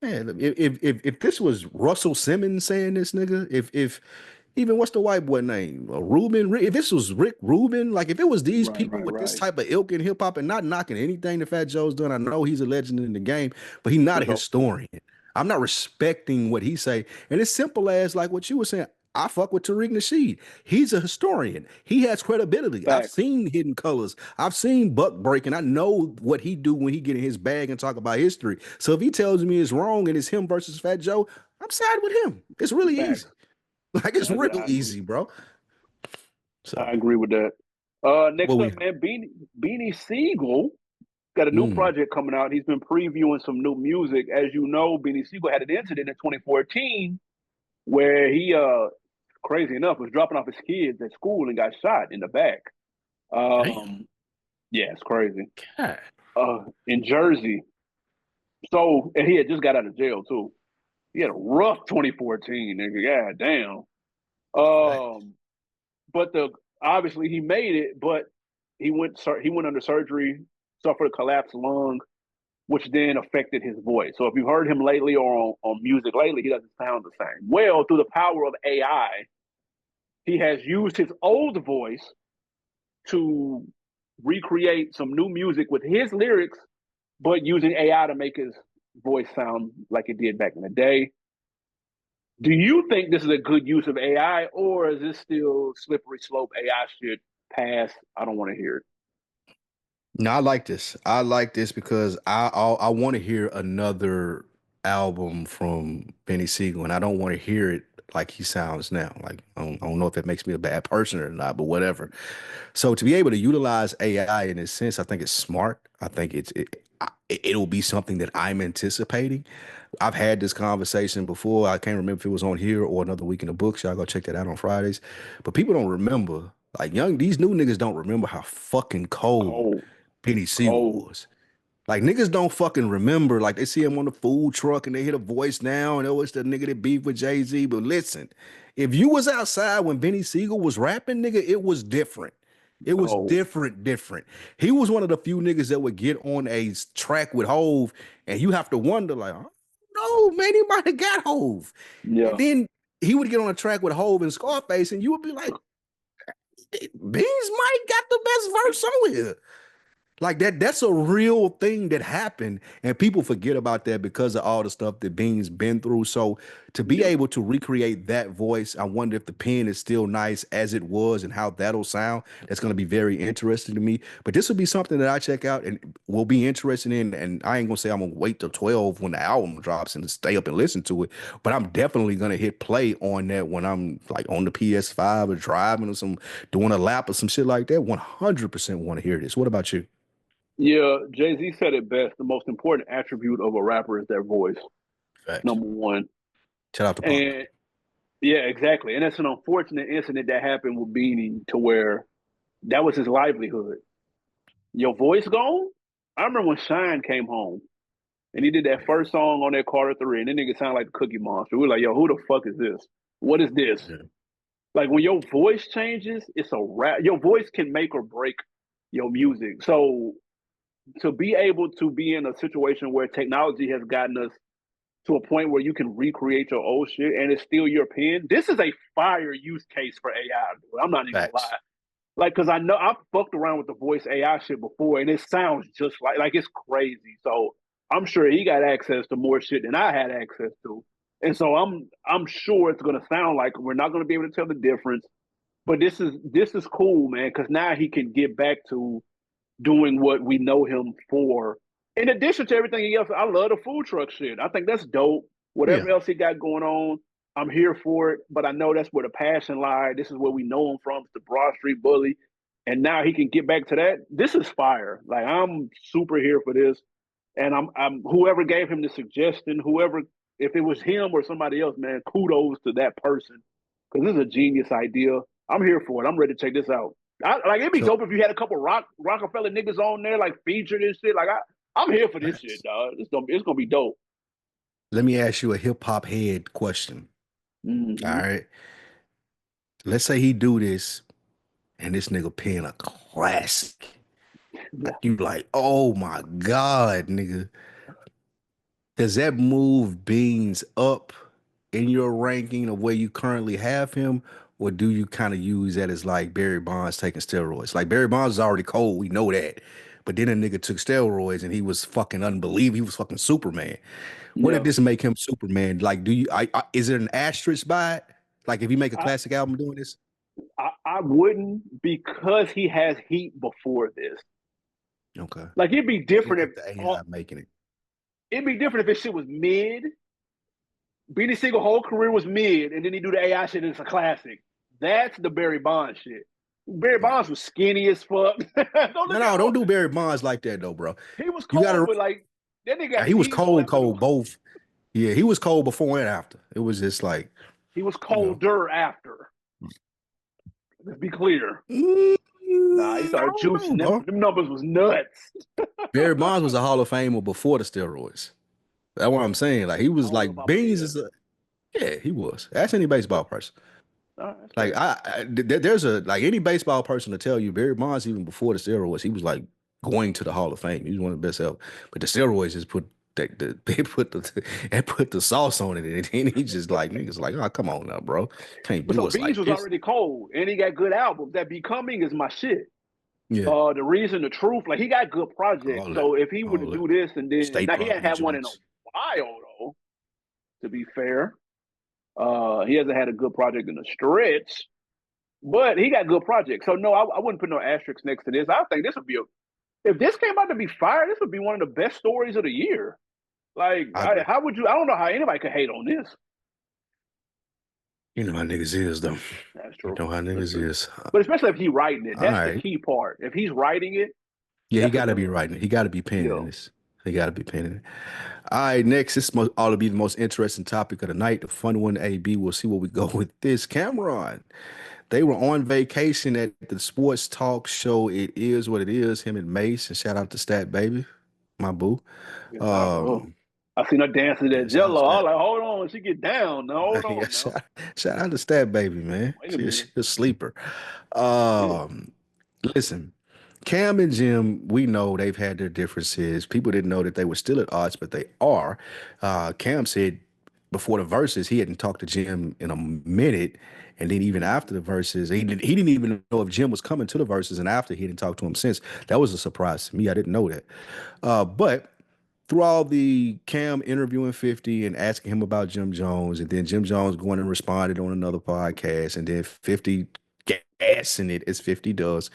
man, if this was Russell Simmons saying this, nigga, if even what's the white boy name? Ruben. If this was Rick Rubin, like if it was these Right, people right, with this right. type of ilk in hip hop, and not knocking anything that Fat Joe's done, I know he's a legend in the game, but he's For not a sure. historian. I'm not respecting what he say, and it's simple as like what you were saying. I fuck with Tariq Nasheed. He's a historian. He has credibility. I've Facts. seen Hidden Colors. I've seen Buck Breaking. I know what he do when he get in his bag and talk about history. So if he tells me it's wrong and it's him versus Fat Joe, I'm side with him. It's really easy. Facts. Like it's real I agree. easy, bro. I So agree with that. what Next up, we man, Beanie Siegel got a new mm, project coming out. He's been previewing some new music. As you know, Beanie Siegel had an incident in 2014 where he, crazy enough, was dropping off his kids at school and got shot in the back. damn. Um, yeah, it's crazy. God. In Jersey. So, and he had just got out of jail too. He had a rough 2014, nigga. God damn. Right. Um, but the obviously he made it, but he went under surgery, suffered a collapsed lung, which then affected his voice. So if you've heard him lately or on music lately, he doesn't sound the same. Well, through the power of AI, he has used his old voice to recreate some new music with his lyrics, but using AI to make his voice sound like it did back in the day. Do you think this is a good use of AI, or is this still slippery slope AI shit? Pass. I don't want to hear it. No, I like this. I like this because I want to hear another album from Benny Siegel, and I don't want to hear it like he sounds now. Like I don't know if it makes me a bad person or not, but whatever. So to be able to utilize AI in this sense, I think it's smart. I think it'll be something that I'm anticipating. I've had this conversation before. I can't remember if it was on here or another week in the books. Y'all go check that out on Fridays. But people don't remember, like these new niggas don't remember how fucking cold Cold, Penny Siegel cold. was. Like niggas don't fucking remember. Like they see him on the food truck and they hear a voice now and oh, it's the nigga that beef with Jay-Z. But listen, if you was outside when Benny Siegel was rapping, nigga, it was different. It was Cold. different. He was one of the few niggas that would get on a track with Hove, and you have to wonder, like, oh, no, man, he might have got Hove. And Yeah. then he would get on a track with Hove and Scarface, and you would be like, Beans might got the best verse on here. Like that's a real thing that happened, and people forget about that because of all the stuff that Bean's been through. So to be Yeah. able to recreate that voice, I wonder if the pen is still nice as it was and how that'll sound. That's going to be very interesting to me. But this will be something that I check out and will be interested in. And I ain't gonna say I'm gonna wait till 12 when the album drops and stay up and listen to it, but I'm definitely gonna hit play on that when I'm like on the PS5 or driving or some doing a lap or some shit like that. 100% want to hear this. What about you? Yeah. Jay Z said it best. The most important attribute of a rapper is their voice. Facts. Number one. Shout out to Pac. And yeah, exactly. And it's an unfortunate incident that happened with Beanie to where that was his livelihood. Your voice gone? I remember when Shine came home and he did that Yeah. first song on that Carter 3, and that nigga sounded like the Cookie Monster. We were like, yo, who the fuck is this? What is this? Yeah. Like when your voice changes, it's a rap. Your voice can make or break your music. So to be able to be in a situation where technology has gotten us to a point where you can recreate your old shit and it's still your pen, this is a fire use case for AI. I'm not even gonna Facts. lie. Like, cause I know I've fucked around with the voice AI shit before, and it sounds just like it's crazy. So I'm sure he got access to more shit than I had access to, and so I'm sure it's gonna sound like we're not gonna be able to tell the difference. But this is cool, man, because now he can get back to doing what we know him for. In addition to everything else, I love the food truck shit. I think that's dope. Whatever Yeah. else he got going on, I'm here for it. But I know that's where the passion lies. This is where we know him from. It's the Broad Street Bully. And now he can get back to that. This is fire. Like I'm super here for this. And I'm whoever gave him the suggestion, whoever, if it was him or somebody else, man, kudos to that person. Because this is a genius idea. I'm here for it. I'm ready to check this out. Like it'd be So dope if you had a couple Rockefeller niggas on there, like featured and shit. Like I'm here for this shit, facts. dog. It's gonna be dope. Let me ask you a hip hop head question. All Mm-hmm. right. Let's say he do this and this nigga pen a classic. Like Yeah. you like, oh my God, nigga. Does that move Beans up? in your ranking of where you currently have him, or do you kind of use that as like Barry Bonds taking steroids? Like Barry Bonds is already cold, we know that. But then a nigga took steroids and he was fucking unbelievable. He was fucking Superman. What did Yeah, this make him Superman? Like, do you? Is it an asterisk by it? Like, if you make a I, classic album doing this, I wouldn't because he has heat before this. okay. Like it'd be Maybe different if not the AI making it. it'd be different if his shit was mid. Beanie Siegel whole career was mid, and then he do the AI shit and it's a classic. That's the Barry Bonds shit. Barry Yeah. Bonds was skinny as fuck. Don't No, look at no, how don't do Barry Bonds like that though, bro. he was You cold, gotta. but like that nigga got He was heat though cold, after the cold both. Yeah, he was cold before and after. It was just like, he was you know. colder after. Let's be clear. Mm, Nah, he I started don't know, juicing. Them, bro. them numbers was nuts. Barry Bonds was a Hall of Famer before the steroids. That's what I'm saying. Like he I was don't know if like I believe Beans that. is a yeah, he was. Ask any baseball person. All right, that's Like fair. there's a like any baseball person to tell you Barry Bonds even before the steroids, he was like going to the Hall of Fame. He was one of the best ever. But the steroids just put they put the they put the sauce on it, and then he just like niggas like, oh come on now, bro, can't But do so us Beans like was this. already cold, and he got good albums. That Becoming is my shit. Yeah, The Reason, the Truth, like he got good projects. all that, So if he were to all that do this, and then state now he hadn't property had one in a joints. while though. To be fair, he hasn't had a good project in a stretch, but he got good projects. So no, I wouldn't put no asterisks next to this. I think this would be a if this came out to be fire, this would be one of the best stories of the year. Like, I agree. how would you? I don't know how anybody could hate on this. You know how niggas is though. That's You true. know how That's niggas true. is. But especially if he writing it, All that's the right. key part. If he's writing it, Yeah, he that's a got to be win. writing it. He got to be penning Yeah. this. He got to be penning it. All right, next, this ought to be the most interesting topic of the night, the fun one, AB. We'll see where we go with this. Cameron, they were on vacation at the sports talk show. It is what it is. Him and Mace, and shout out to Stat Baby, my boo. Yes, sir. Oh. Um, I seen her dancing yeah, at shout out to Gelo. I was Stat. like, hold on, she get down. No, hold Yeah, on now. shout out to Stat Baby, man. Wait a She minute. a sleeper. Yeah. Um, Listen, Cam and Jim, we know they've had their differences. People didn't know that they were still at odds, but they are. Cam said before the verses, he hadn't talked to Jim in a minute. And then even after the verses, he didn't even know if Jim was coming to the verses. And after, he didn't talk to him since. That was a surprise to me. I didn't know that. But through all the Cam interviewing 50 and asking him about Jim Jones, and then Jim Jones going and responded on another podcast, and then 50 gassing it as 50 does.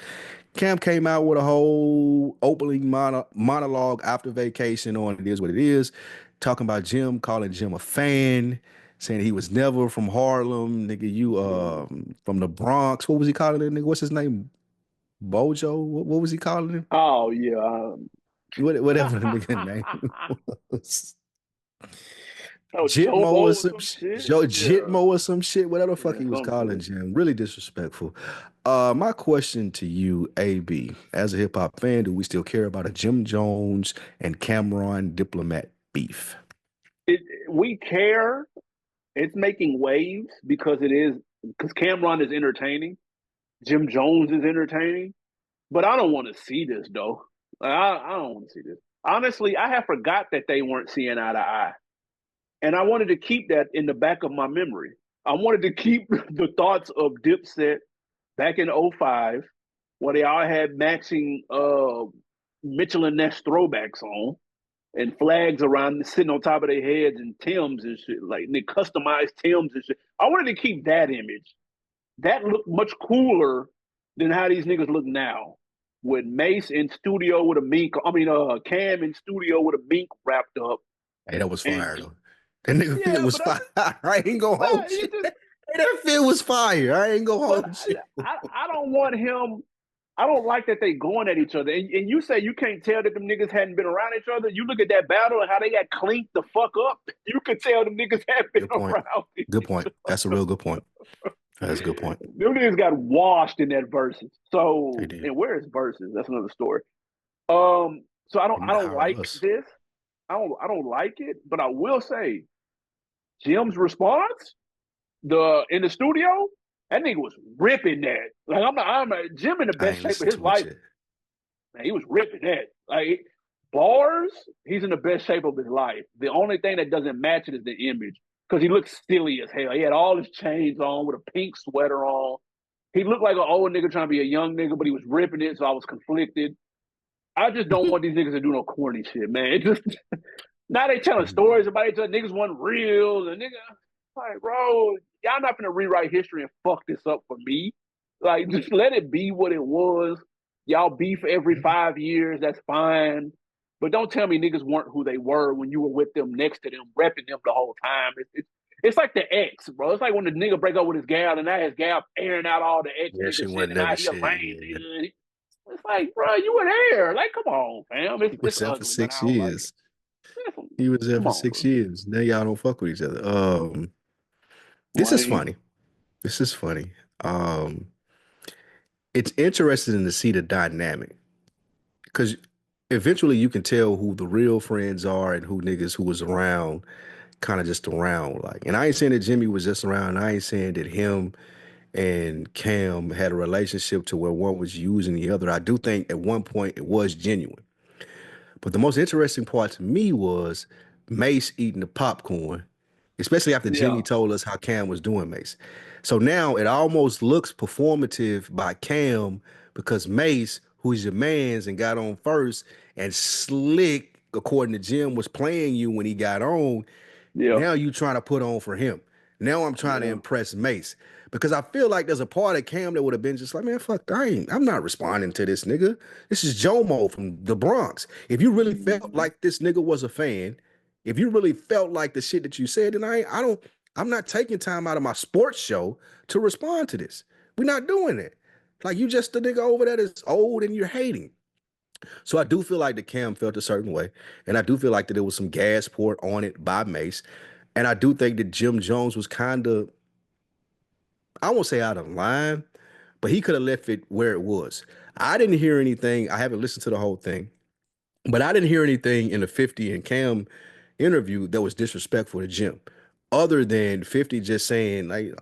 Cam came out with a whole opening monologue after vacation on It Is What It Is, talking about Jim, calling Jim a fan, saying he was never from Harlem. Nigga, you Yeah. from the Bronx. What was he calling it, nigga? What's his name? Bojo? What was he calling him? Oh yeah. Whatever the nigga name was. Oh, Jitmo Jobo or or some some shit. shit. Joe Yeah. Jitmo or some shit. Whatever the fuck Yeah, he was some calling shit. Jim. Really disrespectful. My question to you, AB, as a hip hop fan, do we still care about a Jim Jones and Cameron diplomat beef? It, we care. It's making waves because Cameron is entertaining. Jim Jones is entertaining. But I don't want to see this though. I don't want to see this. Honestly, I have forgot that they weren't seeing eye to eye. And I wanted to keep that in the back of my memory. I wanted to keep the thoughts of Dipset back in '05, where they all had matching Mitchell and Ness throwbacks on and flags around sitting on top of their heads and Timbs and shit, like they customized Timbs and shit. I wanted to keep that image. That looked much cooler than how these niggas look now. With Mace in studio with a mink, Cam in studio with a mink wrapped up, Hey, that was and fire though. That nigga fit yeah, was but fire. I ain't gonna hold you you. just, Hey, that fit was fire. I ain't gonna but hold you. I don't want him. I don't like that they going at each other. And you say you can't tell that them niggas hadn't been around each other. You look at that battle and how they got clinked the fuck up. You could tell them niggas had been Good point. around Good each point. That's a real good point. That's a good point. Them niggas got washed in that verses. They So, did. and where is verses? That's another story. So They I need to don't hire like us. this. I don't like it, but I will say Jim's response, the in the studio, that nigga was ripping that. Like Jim in the I best ain't shape of listened his to it life. yet. Man, he was ripping that. Like bars, he's in the best shape of his life. The only thing that doesn't match it is the image. because he looked silly as hell. He had all his chains on with a pink sweater on. He looked like an old nigga trying to be a young nigga, but he was ripping it, so I was conflicted. I just don't want these niggas to do no corny shit, man. It just now they telling stories about each other. Niggas wasn't real, and nigga, like, bro, y'all not gonna rewrite history and fuck this up for me. Like, just let it be what it was. Y'all beef every 5 years, that's fine. But don't tell me niggas weren't who they were when you were with them, next to them, repping them the whole time. It's like the ex, bro. It's like when the nigga break up with his gal and now his gal airing out all the ex Yeah, nigga she shit wasn't and now never he a shit. lame Yeah. nigga. It's like, bro, you were there. Like, come on, fam. He It's was there for ugly, man. I six don't like years. it. He was there Come for on, six bro. years. Now y'all don't fuck with each other. This is Lame. funny. This is funny. Um, it's interesting to see the dynamic because eventually you can tell who the real friends are and who niggas who was around, kind of just around. Like, and I ain't saying that Jimmy was just around. I ain't saying that him and Cam had a relationship to where one was using the other. I do think at one point it was genuine. But the most interesting part to me was Mace eating the popcorn, especially after Jimmy Yeah, told us how Cam was doing Mace. So now it almost looks performative by Cam because Mace, who's your man's and got on first, and Slick, according to Jim, was playing you when he got on. yeah, Now you trying to put on for him. Now I'm trying to yeah. impress Mace because I feel like there's a part of Cam that would have been just like, man, fuck, I'm not responding to this nigga. This is Jomo from the Bronx. If you really felt like this nigga was a fan, if you really felt like the shit that you said, then I'm not taking time out of my sports show to respond to this. We're not doing it. Like you just the nigga over there that's old and you're hating. So I do feel like the Cam felt a certain way, and I do feel like that there was some gas poured on it by Mace, and I do think that Jim Jones was kind of, I won't say out of line, but he could have left it where it was. I didn't hear anything. I haven't listened to the whole thing, but I didn't hear anything in the 50 and Cam interview that was disrespectful to Jim, other than 50 just saying like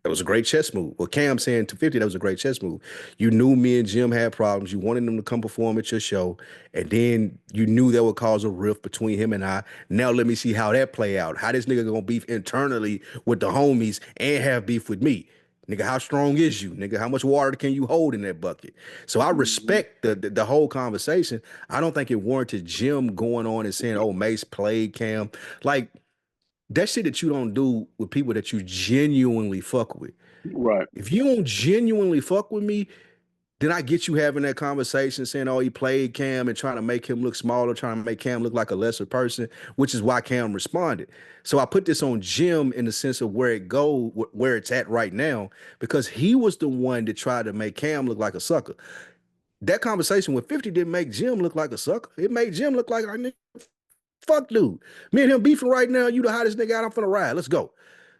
that was a great chess move. Well, Cam saying to 50, that was a great chess move. You knew me and Jim had problems. You wanted them to come perform at your show. And then you knew that would cause a rift between him and I. Now let me see how that play out. How this nigga gonna beef internally with the homies and have beef with me. Nigga, how strong is you? Nigga, how much water can you hold in that bucket? So I Mhm. respect the whole conversation. I don't think it warranted Jim going on and saying, oh, Mace played Cam. Like, that shit that you don't do with people that you genuinely fuck with. Right. If you don't genuinely fuck with me, then I get you having that conversation saying, oh, he played Cam and trying to make him look smaller, trying to make Cam look like a lesser person, which is why Cam responded. So I put this on Jim in the sense of where it go, where it's at right now, because he was the one that tried to make Cam look like a sucker. That conversation with 50 didn't make Jim look like a sucker. It made Jim look like, fuck dude. Me and him beefing right now. You the hottest nigga out. I'm finna ride. Let's go.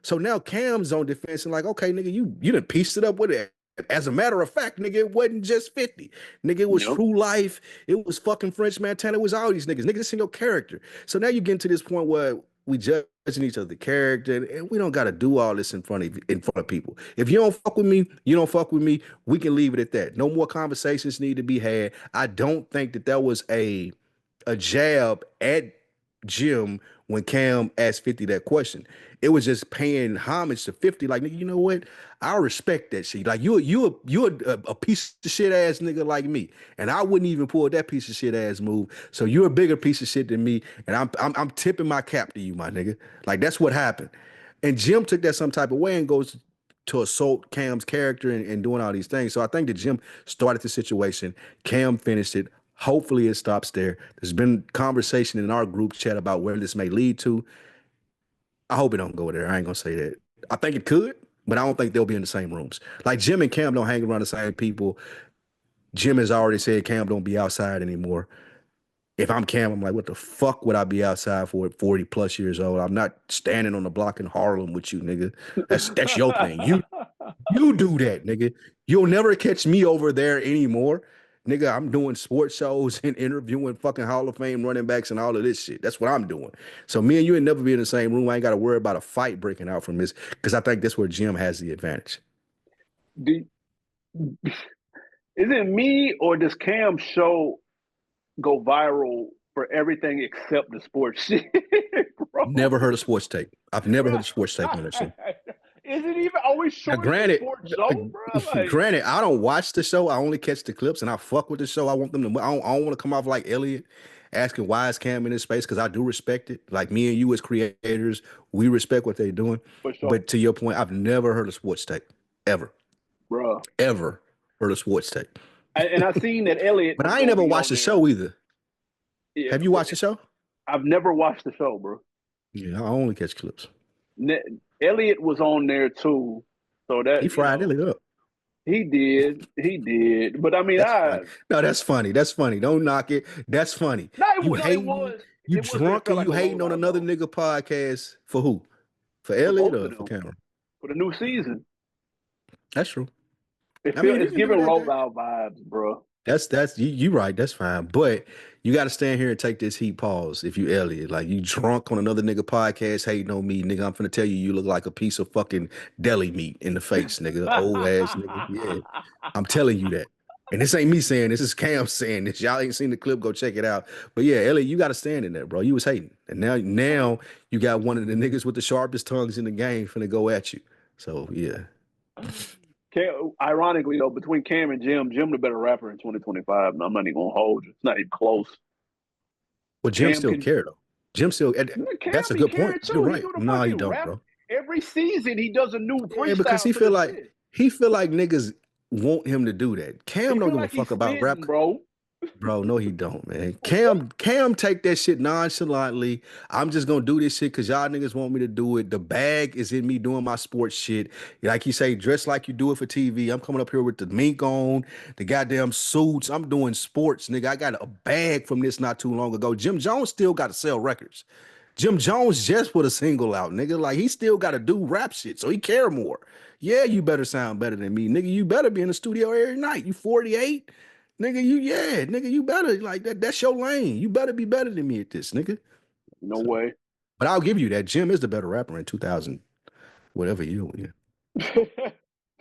So now Cam's on defense and like, okay, nigga, you done pieced it up with it. As a matter of fact, nigga, it wasn't just 50. Nigga, it was Yep. True Life. It was fucking French Montana. It was all these niggas. Nigga, this ain't your character. So now you get to this point where we judging each other character, and we don't gotta do all this in front of people. If you don't fuck with me, you don't fuck with me. We can leave it at that. No more conversations need to be had. I don't think that was a jab at Jim when Cam asked 50 that question. It was just paying homage to 50. Like, nigga, you know what? I respect that shit. Like, you're a piece of shit ass nigga like me, and I wouldn't even pull that piece of shit ass move. So you're a bigger piece of shit than me, and I'm tipping my cap to you, my nigga. Like that's what happened. And Jim took that some type of way and goes to assault Cam's character and doing all these things. So I think that Jim started the situation. Cam finished it. Hopefully it stops there. There's been conversation in our group chat about where this may lead to. I hope it don't go there. I ain't gonna say that. I think it could, but I don't think they'll be in the same rooms. Like Jim and Cam don't hang around the same people. Jim has already said Cam don't be outside anymore. If I'm Cam, I'm like, what the fuck would I be outside for at 40 plus years old? I'm not standing on the block in Harlem with you, nigga. That's your thing. You do that, nigga. You'll never catch me over there anymore. Nigga, I'm doing sports shows and interviewing fucking Hall of Fame running backs and all of this shit. That's what I'm doing. So me and you ain't never be in the same room. I ain't got to worry about a fight breaking out from this because I think that's where Jim has the advantage. Do, is it me or does Cam show go viral for everything except the sports shit, Never bro. heard of sports tape. I've never heard Right. of sports tape on that show. Is it even always Now, short the granted, sports show, bro? Like, granted, I don't watch the show. I only catch the clips, and I fuck with the show. I want them to. I don't want to come off like Elliot, asking why is Cam in this space because I do respect it. Like me and you as creators, we respect what they're doing. for sure, But to your point, I've never heard of sports tape ever, bro. ever heard of sports tape. And I seen that Elliot But was I ain't gonna never be watched on the there. show either. Yeah, Have you watched the show? I've never watched the show, bro. Yeah, I only catch clips. Elliot was on there too, so He that fried it up. he did. But I mean, That's funny. No, that's funny. That's funny. Don't knock it. That's funny. no, You no, it hating, was you but it drunk felt and like you a hating on rollout another though nigga podcast for who? For for Elliot both or of for them Cameron? for the new season. That's true. It I feel mean, you it's can do giving that there. rollout vibes, bro. That's you right. That's fine. But you got to stand here and take this heat pause if you Elliot. Like you drunk on another nigga podcast hating on me, nigga. I'm finna tell you, you look like a piece of fucking deli meat in the face, nigga. Old ass nigga. Yeah. I'm telling you that. And this ain't me saying this is Cam saying this. Y'all ain't seen the clip, go check it out. But yeah, Elliot, you got to stand in there, bro. You was hating. And now you got one of the niggas with the sharpest tongues in the game finna go at you. So yeah. Ironically, though, between Cam and Jim the better rapper in 2025. And I'm not even gonna hold you. It's not even close. Well, Jim Cam still can care though. Jim still Cam that's a be good point. carried You're too. He right. do the No, he fucking don't, rap bro. every season. He does a new Yeah, because freestyle to the shit. he feel like niggas want him to do that. He Cam don't feel give a like he's fuck about rap. spitting, bro. Bro, no, he don't, man. Cam take that shit nonchalantly. I'm just gonna do this shit because y'all niggas want me to do it. The bag is in me doing my sports shit. Like you say, dress like you do it for TV. I'm coming up here with the mink on, the goddamn suits. I'm doing sports, nigga. I got a bag from this not too long ago. Jim Jones still got to sell records. Jim Jones just put a single out, nigga. Like he still got to do rap shit, so he care more. Yeah, you better sound better than me, nigga. You better be in the studio every night. You 48, nigga. Nigga. You better like that. That's your lane. You better be better than me at this, nigga. No So, way. but I'll give you that. Jim is the better rapper in 2000, whatever year. Yeah.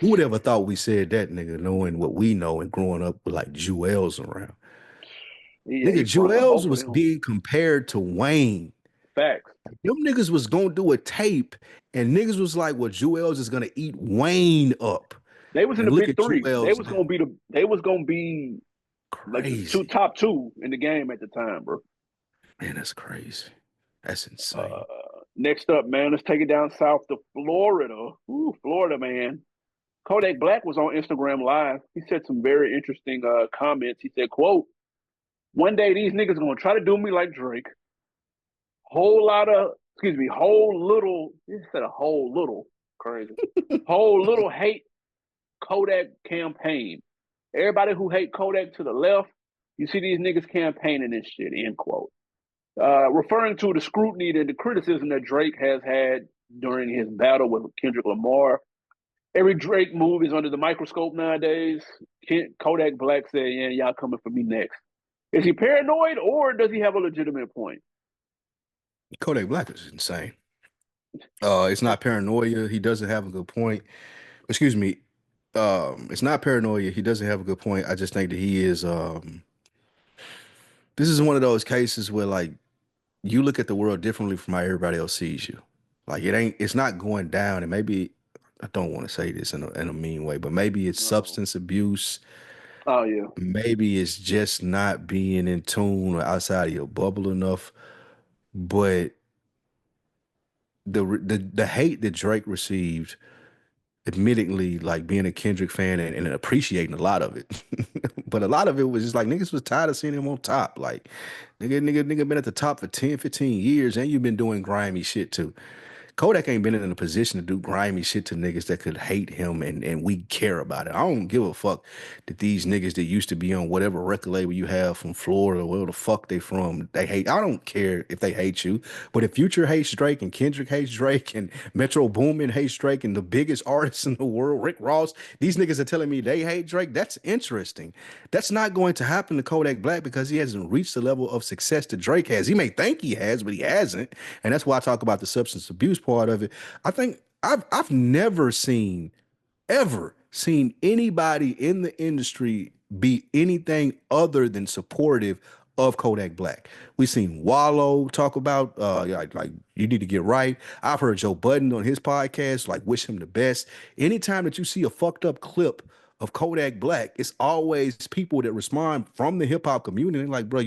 Who would ever thought we said that, nigga? Knowing what we know and growing up with like Jewels around, Yeah, nigga. he fronting Jewels both of was them. being compared to Wayne. Facts. Them niggas was gonna do a tape, and niggas was like, "Well, Jewels is gonna eat Wayne up." They was in And the look big at three. Jewels now, They was gonna be like the crazy top two in the game at the time, bro. man. That's crazy. That's Uh, insane. Next up, man, let's take it down south to Florida. Ooh, Florida, man. Kodak Black was on Instagram Live. He said some very interesting comments. He said, "Quote: One day these niggas gonna try to do me like Drake. Whole little. He said a whole little crazy. Whole little hate Kodak campaign. Everybody who hate Kodak to the left, you see these niggas campaigning this shit." End quote. Referring to the scrutiny and the criticism that Drake has had during his battle with Kendrick Lamar. Every Drake move is under the microscope nowadays. Kodak Black said, "Yeah, y'all coming for me next." Is he paranoid or does he have a legitimate point? Kodak Black is insane. It's not paranoia. He doesn't have a good point. Excuse me. It's not paranoia. He doesn't have a good point. I just think that he is. This is one of those cases where like you look at the world differently from how everybody else sees you. Like it's not going down. And maybe I don't want to say this in a mean way, but maybe it's Oh, substance abuse. oh yeah. Maybe it's just not being in tune or outside of your bubble enough. But the hate that Drake received, admittedly, like being a Kendrick fan and appreciating a lot of it, but a lot of it was just like niggas was tired of seeing him on top. Like nigga been at the top for 10, 15 years, and you've been doing grimy shit too. Kodak ain't been in a position to do grimy shit to niggas that could hate him and we care about it. I don't give a fuck that these niggas that used to be on whatever record label you have from Florida or wherever the fuck they from, they hate. I don't care if they hate you. But if Future hates Drake and Kendrick hates Drake and Metro Boomin hates Drake and the biggest artists in the world, Rick Ross, these niggas are telling me they hate Drake, that's interesting. That's not going to happen to Kodak Black because he hasn't reached the level of success that Drake has. He may think he has, but he hasn't. And that's why I talk about the substance abuse part of it. I think I've never seen ever seen anybody in the industry be anything other than supportive of Kodak Black. We've seen Wallow talk about like you need to get right. I've heard Joe Budden on his podcast, like wish him the best. Anytime that you see a fucked up clip of Kodak Black, it's always people that respond from the hip hop community. Like, bro,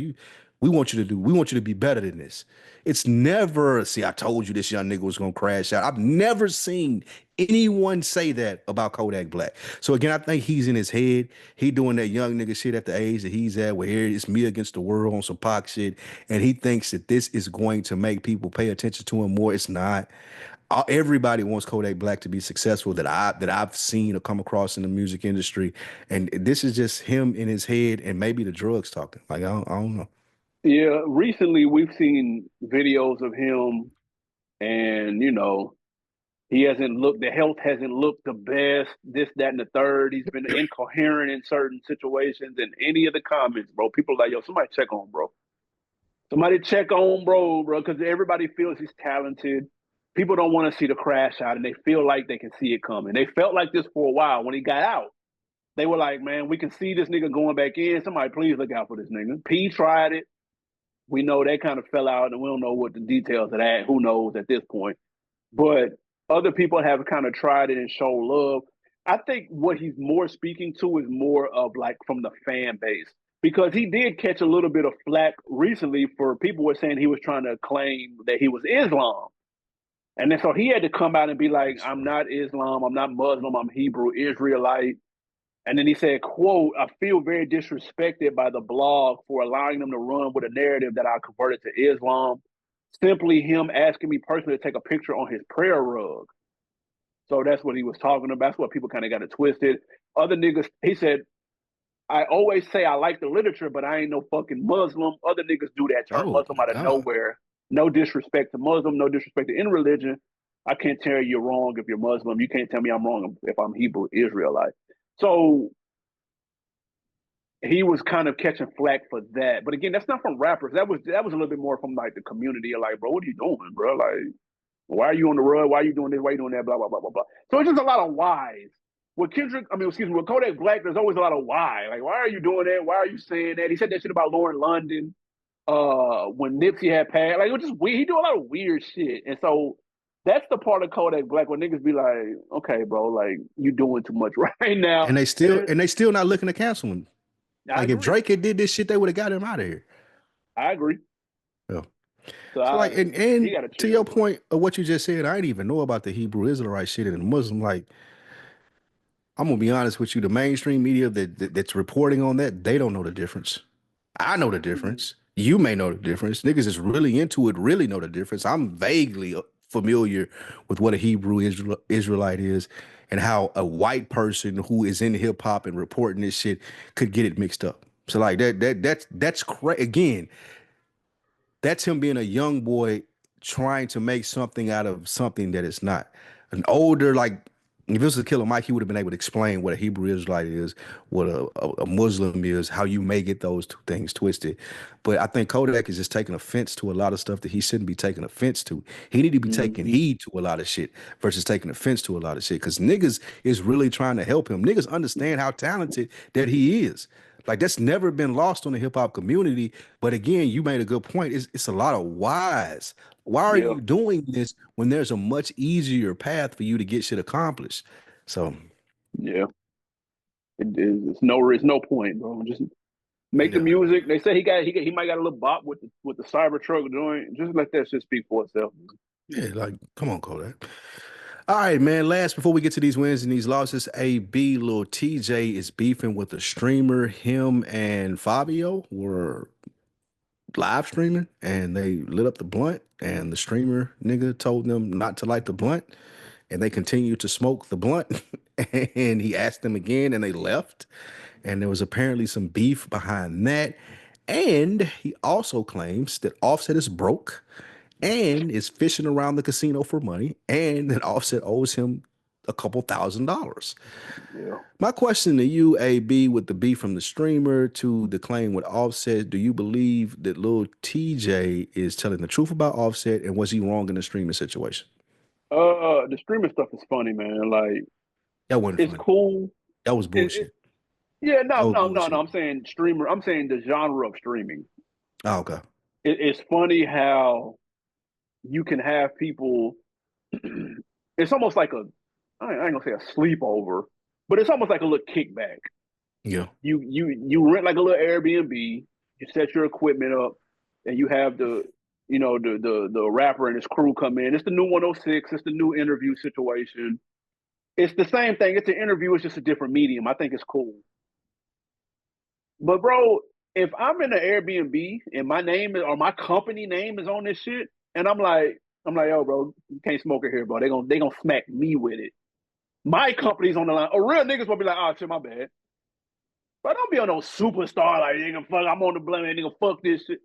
we want you to be better than this. It's never, see, I told you this young nigga was gonna crash out. I've never seen anyone say that about Kodak Black. So again, I think he's in his head. He doing that young nigga shit at the age that he's at, where here it's me against the world on some Pac shit, and he thinks that this is going to make people pay attention to him more. It's not. Everybody wants Kodak Black to be successful that I've seen or come across in the music industry, and this is just him in his head and maybe the drugs talking. Like I don't know. Yeah, recently we've seen videos of him, and he hasn't looked. The health hasn't looked the best. This, that, and the third. He's been incoherent in certain situations. And any of the comments, bro, people are like, yo, somebody check on, bro. Somebody check on, bro, because everybody feels he's talented. People don't want to see the crash out, and they feel like they can see it coming. They felt like this for a while when he got out. They were like, man, we can see this nigga going back in. Somebody please look out for this nigga. P tried it. We know they kind of fell out, and we don't know what the details of that. Who knows at this point? But other people have kind of tried it and show love. I think what he's more speaking to is more of like from the fan base, because he did catch a little bit of flack recently for people were saying he was trying to claim that he was Islam. And then so he had to come out and be like, I'm not Islam, I'm not Muslim, I'm Hebrew Israelite. And then he said, quote, I feel very disrespected by the blog for allowing them to run with a narrative that I converted to Islam. Simply him asking me personally to take a picture on his prayer rug. So that's what he was talking about. That's what people kind of got it twisted. Other niggas, he said, I always say I like the literature, but I ain't no fucking Muslim. Other niggas do that, turn Oh Muslim my out of God. nowhere. No disrespect to Muslim, no disrespect to any religion. I can't tell you you're wrong if you're Muslim. You can't tell me I'm wrong if I'm Hebrew Israelite. So he was kind of catching flack for that. But again, that's not from rappers. That was a little bit more from like the community. Like, bro, what are you doing, bro? Like, why are you on the road? Why are you doing this? Why are you doing that? Blah blah blah blah blah. So it's just a lot of whys. With Kendrick, I mean, excuse me, with Kodak Black, there's always a lot of why. Like, why are you doing that? Why are you saying that? He said that shit about Lauren London when Nipsey had passed. Like, it was just weird. He do a lot of weird shit. And so that's the part of Kodak Black when niggas be like, okay, bro, like you doing too much right now. And And they still not looking to cancel him. I Like if agree. Drake had did this shit, they would have got him out of here. I agree. Yeah. So So like he and got to to chill, your bro. point of what you just said, I didn't even know about the Hebrew Israelite shit and the Muslim. Like I'm gonna be honest with you, the mainstream media that's reporting on that, they don't know the difference. I know the Mm-hmm. difference. You may know the difference. Niggas is really into it, really know the difference. I'm vaguely familiar with what a Israelite is and how a white person who is in hip hop and reporting this shit could get it mixed up. So like that's crazy. Again, that's him being a young boy trying to make something out of something that it's not. An older, like, if this was Killer Mike, he would have been able to explain what a Hebrew Israelite is, what a Muslim is, how you may get those two things twisted. But I think Kodak is just taking offense to a lot of stuff that he shouldn't be taking offense to. He need to be taking Mm-hmm. heed to a lot of shit versus taking offense to a lot of shit. Because niggas is really trying to help him. Niggas understand how talented that he is. Like that's never been lost on the hip hop community. But again, you made a good point. It's a lot of whys. Why are Yeah, you doing this when there's a much easier path for you to get shit accomplished? So, yeah. It's no point, bro. Just make the yeah, music. They say he might got a little bop with the Cybertruck joint. Just let that shit speak for itself. yeah, like, come on, Kodak. All right, man. Last, before we get to these wins and these losses, AB Lil TJ is beefing with the streamer. Him and Fabio were live streaming and they lit up the blunt, and the streamer nigga told them not to light the blunt, and they continued to smoke the blunt. And he asked them again and they left, and there was apparently some beef behind that. And he also claims that Offset is broke and is fishing around the casino for money, and that Offset owes him a couple $1,000s. Yeah. My question to you, AB, with the beef from the streamer to the claim with Offset, do you believe that Lil TJ is telling the truth about Offset, and was he wrong in the streaming situation? The streaming stuff is funny, man. Like That wasn't it's funny. cool. That was It bullshit. yeah, That no, was no, no, no. bullshit. I'm saying streamer. I'm saying the genre of streaming. Oh, okay. It's funny how you can have people. It's almost like I ain't gonna say a sleepover, but it's almost like a little kickback. Yeah. You rent like a little Airbnb. You set your equipment up, and you have the rapper and his crew come in. It's the new 106. It's the new interview situation. It's the same thing. It's an interview. It's just a different medium. I think it's cool. But bro, if I'm in an Airbnb and my name is, or my company name is on this shit, and I'm like, yo, bro, you can't smoke it here, bro. They gonna smack me with it. My company's on the line. A real niggas will be like, oh shit, my bad. But don't be on no superstar like nigga fuck. I'm on the blame nigga fuck this shit,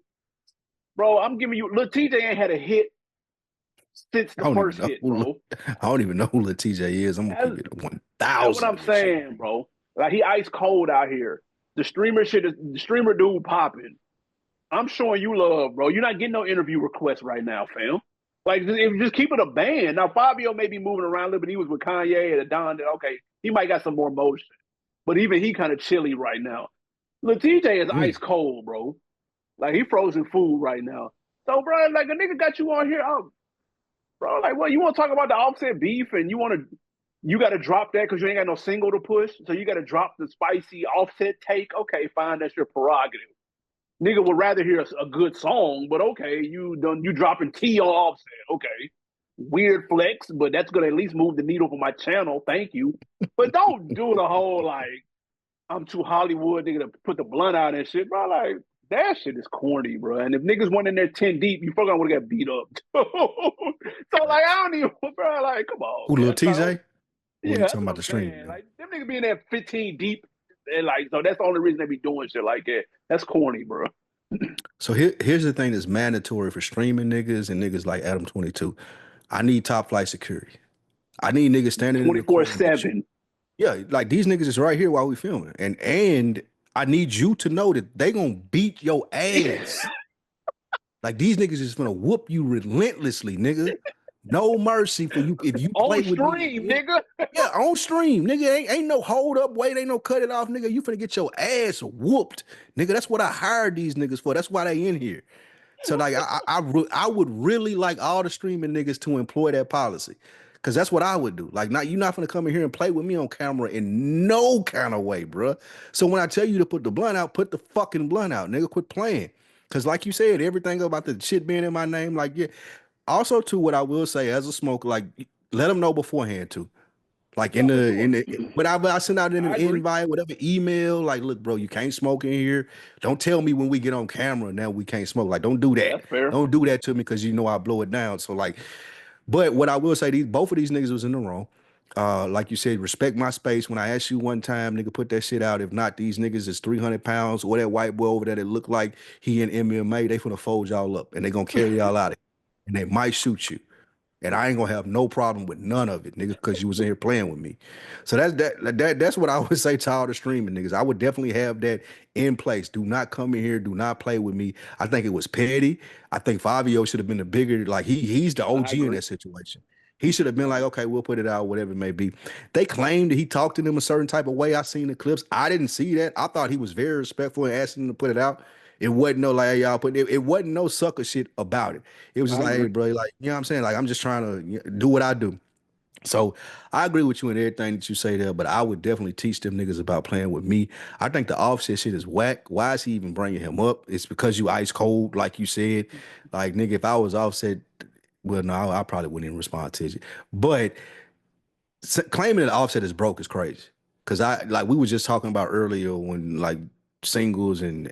bro. I'm giving you. Lil TJ ain't had a hit since I the don't even first know. hit, bro. I don't even know who Lil TJ is. I'm gonna That's, keep it one that's what thousand I'm in this shit. saying, bro. Like he ice cold out here. The streamer dude popping. I'm showing you love, bro. You're not getting no interview requests right now, fam. Like, if just keep it a band. Now, Fabio may be moving around a little bit. He was with Kanye and Don. Okay, he might got some more motion, but even he kind of chilly right now. Lil TJ is ice Mm. cold, bro. Like he frozen food right now. So, bro, like a nigga got you on here, bro. Like, what you want to talk about the Offset beef, and you got to drop that because you ain't got no single to push. So you got to drop the spicy Offset take. Okay, fine, that's your prerogative. Nigga would rather hear a good song, but okay, you dropping T on Offset. Okay, weird flex, but that's gonna at least move the needle for my channel. Thank you, but don't do the whole like I'm too Hollywood nigga to put the blunt out and shit, bro. Like that shit is corny, bro. And if niggas went in there 10 deep, you fucking would have got beat up. So like I don't even, bro. Like come on, Who Lil man. So TJ? Or you yeah, that's talking what about I'm the stream? saying. Like them niggas being there 15 deep, and like so that's the only reason they be doing shit like that. That's corny, bro. So here's the thing that's mandatory for streaming niggas and niggas like Adam 22. I need top flight security. I need niggas standing in the Twenty four corner with you. seven. Yeah, like these niggas is right here while we filming. And I need you to know that they gonna beat your ass. Like these niggas is gonna whoop you relentlessly, nigga. No mercy for you if you On play with me. stream, nigga. Yeah, on stream, nigga. Ain't no hold up, wait, ain't no cut it off, nigga. You finna get your ass whooped, nigga. That's what I hired these niggas for. That's why they in here. So like I would really like all the streaming niggas to employ that policy. Cause that's what I would do. Like, not you're not gonna come in here and play with me on camera in no kind of way, bruh. So when I tell you to put the blunt out, put the fucking blunt out, nigga. Quit playing. Cause like you said, everything about the shit being in my name, like yeah. Also, too, what I will say as a smoker, like let them know beforehand too. Like Yeah, for in sure. the whatever I send out in an I agree. invite, whatever email, like, look, bro, you can't smoke in here. Don't tell me when we get on camera now we can't smoke. Like, don't do that. That's fair. Don't do that to me because you know I blow it down. So like, but what I will say, these both of these niggas was in the wrong. Like you said, respect my space. When I asked you one time, nigga, put that shit out. If not, these niggas is 300 pounds or that white boy over there that looked like he in MMA, they finna fold y'all up and they gonna carry y'all out of it. And they might shoot you. And I ain't gonna have no problem with none of it, nigga, because you was in here playing with me. So that's what I would say to all the streaming niggas. I would definitely have that in place. Do not come in here, do not play with me. I think it was petty. I think Fabio should have been the bigger, like he's the I OG in agree. that situation. He should have been like, okay, we'll put it out, whatever it may be. They claimed that he talked to them a certain type of way. I seen the clips. I didn't see that. I thought he was very respectful and asking them to put it out. It wasn't no like, hey, y'all put it wasn't no sucker shit about it. It was just I like, hey, agree. bro, like, you know what I'm saying? Like, I'm just trying to do what I do. So I agree with you in everything that you say there, but I would definitely teach them niggas about playing with me. I think the offset shit is whack. Why is he even bringing him up? It's because you ice cold, like you said. Like, nigga, if I was offset, well, no, I probably wouldn't even respond to you. But claiming that offset is broke is crazy. Cause I like we were just talking about earlier when like singles and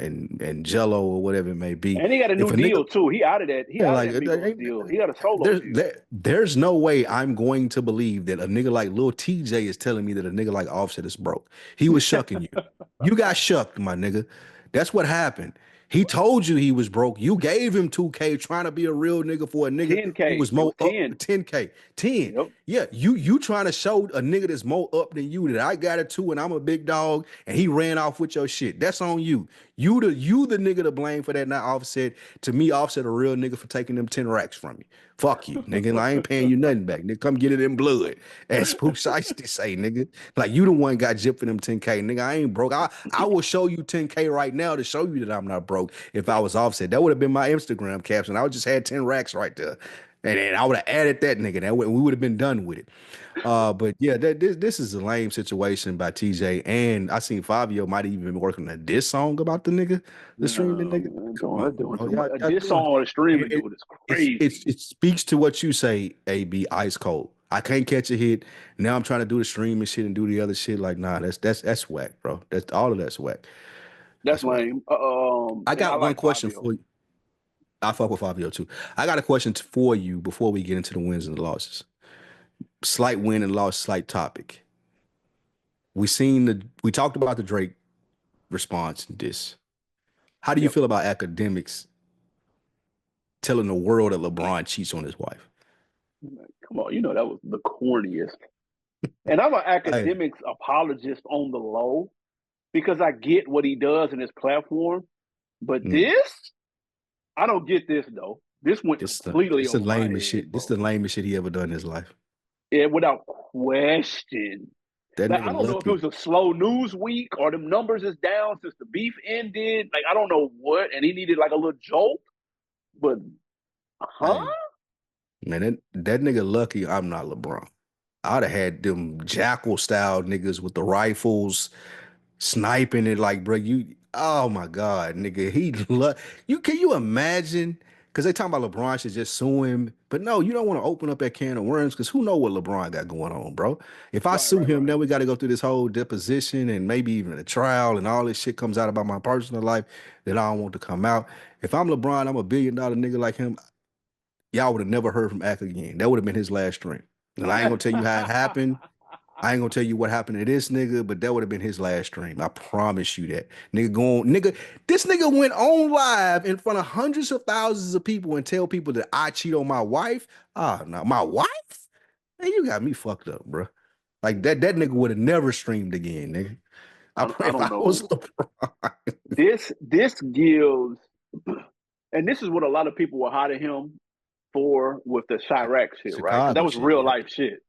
Gelo or whatever it may be. And he got a If new a nigga deal too. He out of that. He yeah, out of like that Migos deal. He got a solo deal. there's no way I'm going to believe that a nigga like Lil TJ is telling me that a nigga like Offset is broke. He was shucking you. You got shucked, my nigga. That's what happened. He told you he was broke. You gave him 2K trying to be a real nigga for a nigga who 10K. was It was more up 10. 10K. 10. Yep. Yeah, you trying to show a nigga that's more up than you that I got it too and I'm a big dog and he ran off with your shit. That's on you. You the nigga to blame for that, not Offset. To me, Offset a real nigga for taking them 10 racks from me. Fuck you, nigga. I ain't paying you nothing back. Nigga, come get it in blood. As Pooh Shiesty say, nigga. Like you the one got gypped for them 10K. Nigga, I ain't broke. I will show you 10K right now to show you that I'm not broke if I was Offset. That would have been my Instagram caption. I would just had 10 racks right there. And then I would have added that nigga. We would have been done with it. But yeah, this is a lame situation by TJ. And I seen Fabio might have even been working on this song about the nigga, the streaming No, nigga. man, Come on, doing bro. too much. Y'all This doing song on the streaming it. dude is crazy. It speaks to what you say, AB, ice cold. I can't catch a hit. Now I'm trying to do the streaming shit and do the other shit. Like, nah, that's whack, bro. That's all of that's whack. That's That's whack. lame. I And I got one like question Fabio. for you. I fuck with Fabio too. I got a question for you before we get into the wins and the losses. Slight win and loss, slight topic. We talked about the Drake response in this. How do you Yep. feel about academics telling the world that LeBron cheats on his wife? Come on, that was the corniest. And I'm an Hey, academics apologist on the low because I get what he does in his platform. But mm, this, I don't get this though. This went completely this the over my lamest head, shit. This bro. the lamest shit he ever done in his life. Yeah, without question. That Like nigga I don't know if it lucky. was a slow news week or them numbers is down since the beef ended. Like I don't know what, and he needed like a little jolt. But huh? Hey, man, that nigga lucky I'm not LeBron. I'd have had them jackal style niggas with the rifles sniping it like, bro, oh my God, nigga, can you imagine? Because they talking about LeBron should just sue him, but no, you don't want to open up that can of worms because who know what LeBron got going on, bro? If I Right, sue right, him, right. then we got to go through this whole deposition and maybe even a trial and all this shit comes out about my personal life that I don't want to come out. If I'm LeBron, I'm a $1 billion nigga like him. Y'all would have never heard from Ack again. That would have been his last stream. And I ain't gonna tell you how it happened. I ain't gonna tell you what happened to this nigga, but that would have been his last stream. I promise you that. This nigga went on live in front of hundreds of thousands of people and tell people that I cheat on my wife. Ah, no, my wife? Man, you got me fucked up, bro. Like that nigga would have never streamed again, nigga. I pray I if don't I was know. LeBron. This gives, and this is what a lot of people were hot at him for with the Chirac shit, right? Because that Chicago was shit, real yeah. life shit.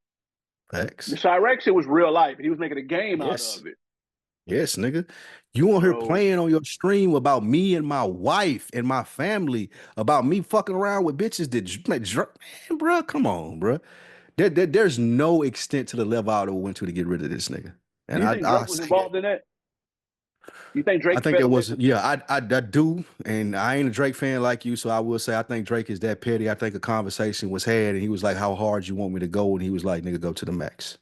The Facts. Chirac shit was real life. He was making a game out Yes. of it, Yes, nigga. You on here bro. playing on your stream about me and my wife and my family, about me fucking around with bitches man, bro, come on, bro. There's no extent to the level I would have went to get rid of this nigga. Do And you think I Drake was say that. involved in that? You think I Drake think it fed was, that? yeah, I do. And I ain't a Drake fan like you, so I will say I think Drake is that petty. I think a conversation was had and he was like, how hard you want me to go? And he was like, nigga, go to the max.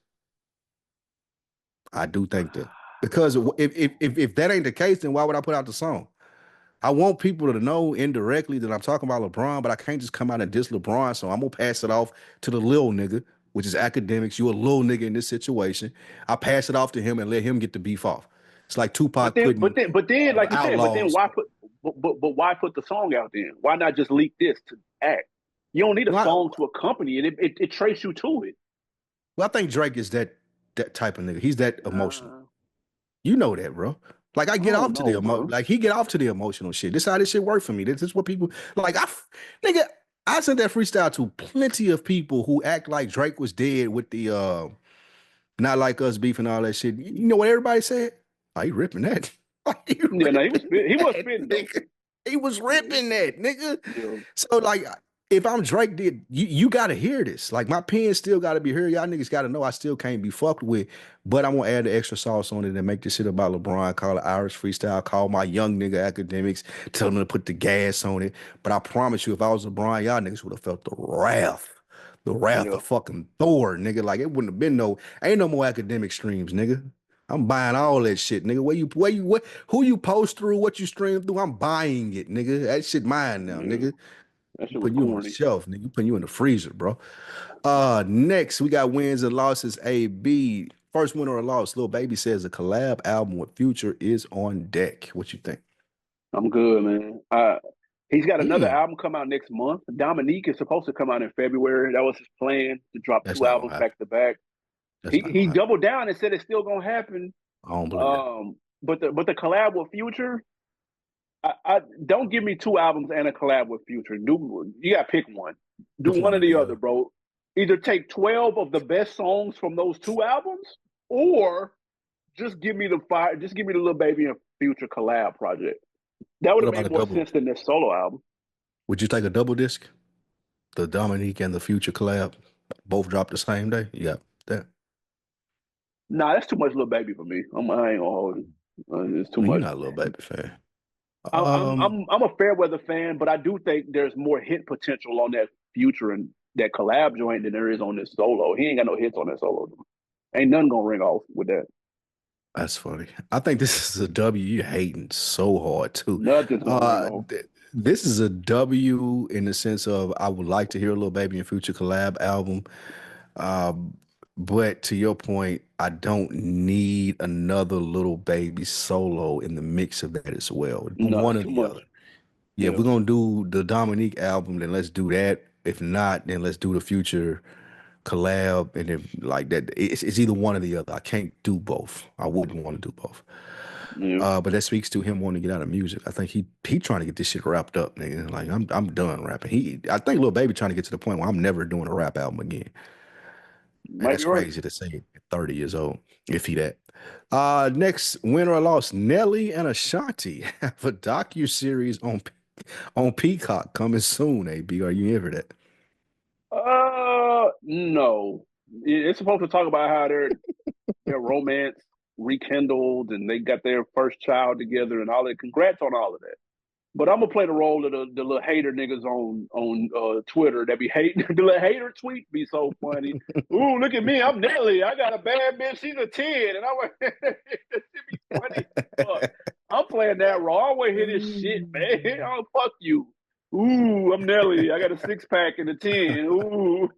I do think that. Because if that ain't the case, then why would I put out the song? I want people to know indirectly that I'm talking about LeBron, but I can't just come out and diss LeBron. So I'm gonna pass it off to the little nigga, which is academics. You a little nigga in this situation. I pass it off to him and let him get the beef off. It's like But Tupac then, putting like you said, but then outlaws. why put the song out then? Why not just leak this to act? You don't need a Well, song to accompany it. It traces you to it. I think Drake is that type of nigga. He's that emotional. Uh, You know that, bro. Like I I get don't off to the know, bro. like he get off to the emotional shit. This how this shit work for me. This is what people like. Nigga, I sent that freestyle to plenty of people who act like Drake was dead with the not like us beef and all that shit. You know what everybody said? Oh, he ripping that. He Yeah, no, ripping he was that, spitting though. nigga. He was Yeah, ripping that, nigga. yeah. So like if I'm Drake, did you gotta hear this. Like my pen still gotta be heard. Y'all niggas gotta know I still can't be fucked with. But I'm gonna add the extra sauce on it and make this shit about LeBron, call it Irish freestyle, call my young nigga academics, tell them to put the gas on it. But I promise you, if I was LeBron, y'all niggas would have felt the wrath. The wrath Yeah. of fucking Thor, nigga. Like it wouldn't have been ain't no more academic streams, nigga. I'm buying all that shit, nigga. Who you post through, what you stream through, I'm buying it, nigga. That shit mine now, Yeah. nigga. That I'm shit was putting you on the corny. shelf, nigga. I'm putting you in the freezer, bro. Next we got wins and losses. AB. First winner or loss. Lil Baby says a collab album with Future is on deck. What you think? I'm good, man. He's got another Mm, album come out next month. Dominique is supposed to come out in February. That was his plan to drop that's two not gonna albums happen. back to back. That's not He gonna happen. doubled down and said it's still gonna happen. I don't believe that. But the collab with Future, I don't give me two albums and a collab with Future. You got to pick one. Do Which one one or or the the other, other? bro. Either take 12 of the best songs from those two albums, or just give me the fire. Just give me the Little Baby and Future collab project. That would What have about made a more double? sense than their solo album. Would you take a double disc? The Dominique and the Future collab, both dropped the same day. You got that? Nah, that's too much Little Baby for me. I ain't gonna hold it. It's too You're much. not a little baby fan. I'm I'm Um, I'm I'm a Fairweather fan, but I do think there's more hit potential on that Future and that collab joint than there is on this solo. He ain't got no hits on that solo. Ain't nothing gonna ring off with that. that's funny. I think this is a W. You hating so hard too. Nothing's gonna ring off. This is a W in the sense of I would like to hear a Little Baby and Future collab album. Um, but to your point, I don't need another Little Baby solo in the mix of that as well. Do No, one it's or too the much. other. Yeah, if Yeah. we're gonna do the Dominique album, then let's do that. If not, then let's do the Future collab. And if like that, it's either one or the other. I can't do both. I wouldn't want to do both. Yeah. But that speaks to him wanting to get out of music. I think he trying to get this shit wrapped up, nigga. Like I'm done rapping. I think Lil Baby trying to get to the point where I'm never doing a rap album again. And Might be that's right. crazy to say at 30 years old, if he that. Next, win or loss, Nelly and Ashanti have a docu-series on Peacock coming soon, AB. Are you in for that? No. It's supposed to talk about how their romance rekindled and they got their first child together and all that. Congrats on all of that. But I'm gonna play the role of the little hater niggas on Twitter that be hating. The little hater tweet be so funny. Ooh, look at me, I'm Nelly. I got a bad bitch. She's a 10, and I went. That should be funny as fuck. I'm playing that role. I want to hear this shit, man. Oh fuck you. Ooh, I'm Nelly. I got a 6 pack and a 10. Ooh.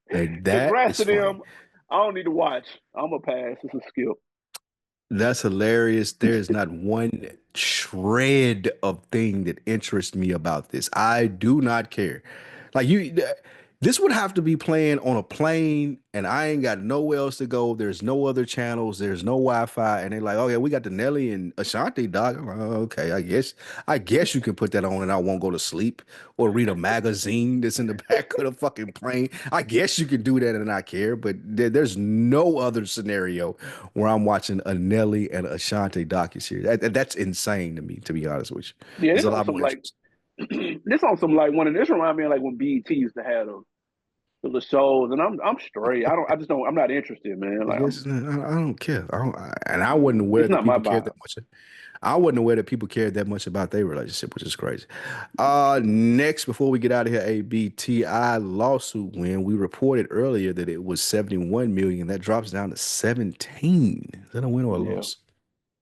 And that Congrats is to funny. them. I don't need to watch. I'm a pass. It's a skill. That's hilarious. There is not one shred of thing that interests me about this. I do not care. Like this would have to be playing on a plane, and I ain't got nowhere else to go. There's no other channels. There's no Wi-Fi, and they're like, "Oh yeah, we got the Nelly and Ashanti dog." I'm like, "Oh, okay, I guess you can put that on, and I won't go to sleep or read a magazine that's in the back of the fucking plane. I guess you can do that and not care, but there's no other scenario where I'm watching a Nelly and Ashanti docuseries. That's insane to me, to be honest with you. Yeah, There's this a on lot some more like interest. this on some like one of this remind me of like when BET used to have the shows, and I'm straight. I just don't. I'm not interested, man. I Like guess I don't care. And I wasn't aware it's that not my people cared vibe. that much. I wasn't aware that people cared that much about their relationship, which is crazy. Next, before we get out of here, a BTI lawsuit win. We reported earlier that it was 71 million. That drops down to 17. Is that a win or a Yeah, loss?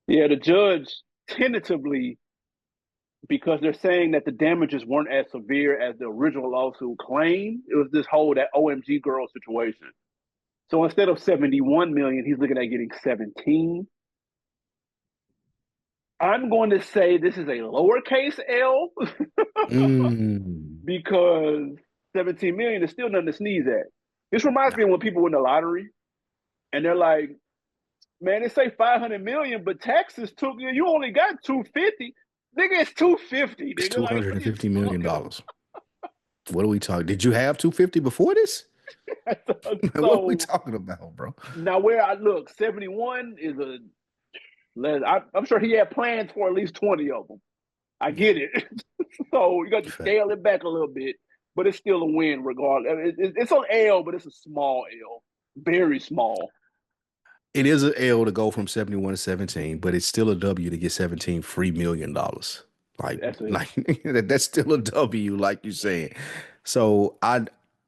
yeah. The judge tentatively, because they're saying that the damages weren't as severe as the original lawsuit claimed. It was this whole that OMG girl situation. So instead of 71 million, he's looking at getting 17. I'm going to say this is a lowercase L Mm. because 17 million is still nothing to sneeze at. This reminds No. me of when people win the lottery and they're like, man, they say 500 million, but taxes took you. You only got 250. Nigga, it's 250. It's Nigga, like, what are you $250 million. talking dollars. What are we talking? Did you have 250 before this? about? What are we So talking about, bro? now, where I look, 71 is a. I'm sure he had plans for at least 20 of them. I Yeah, get it. So you got to fact. scale it back a little bit, but it's still a win regardless. It's an L, but it's a small L, very small. It is an L to go from 71 to 17, but it's still a W to get 17 free million dollars. Like, That's it. like that's still a W, like you saying. So I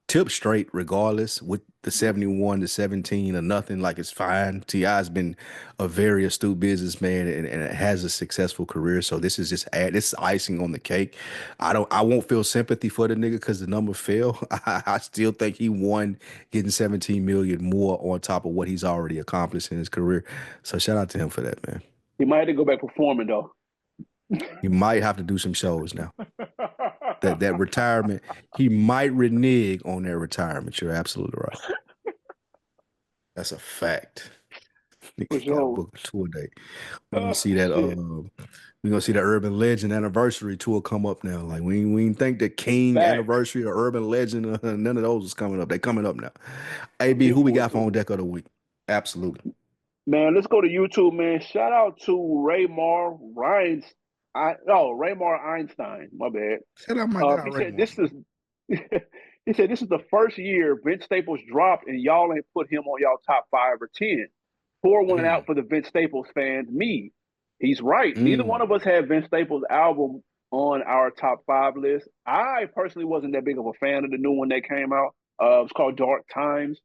tip straight regardless with the 71 to 17 or nothing, like it's fine. T.I.'s been a very astute businessman and has a successful career. So this is just this is icing on the cake. I won't feel sympathy for the nigga because the number fell. I still think he won getting 17 million more on top of what he's already accomplished in his career. So shout out to him for that, man. He might have to go back performing though. He might have to do some shows now. That retirement, he might renege on that retirement. You're absolutely right. That's a fact. For Nigga got a sure. book tour date. We're gonna Oh, see that. shit. We're gonna see the Urban Legend anniversary tour come up now. Like we ain't think the King Facts. anniversary or Urban Legend, none of those is coming up. They coming up now. I'm AB, here who we for it got for too. on deck of the week? Absolutely. Man, let's go to YouTube, man. Shout out to Raymar Ryan's Raymar Einstein. My bad. Shout out my guy He said Raymond. this is he said this is the first year Vince Staples dropped and y'all ain't put him on y'all top 5 or 10. Pour one out Mm, for the Vince Staples fans. Me. He's right. Neither one of mm. us had Vince Staples' album on our top 5 list. I personally wasn't that big of a fan of the new one that came out. It's called Dark Times.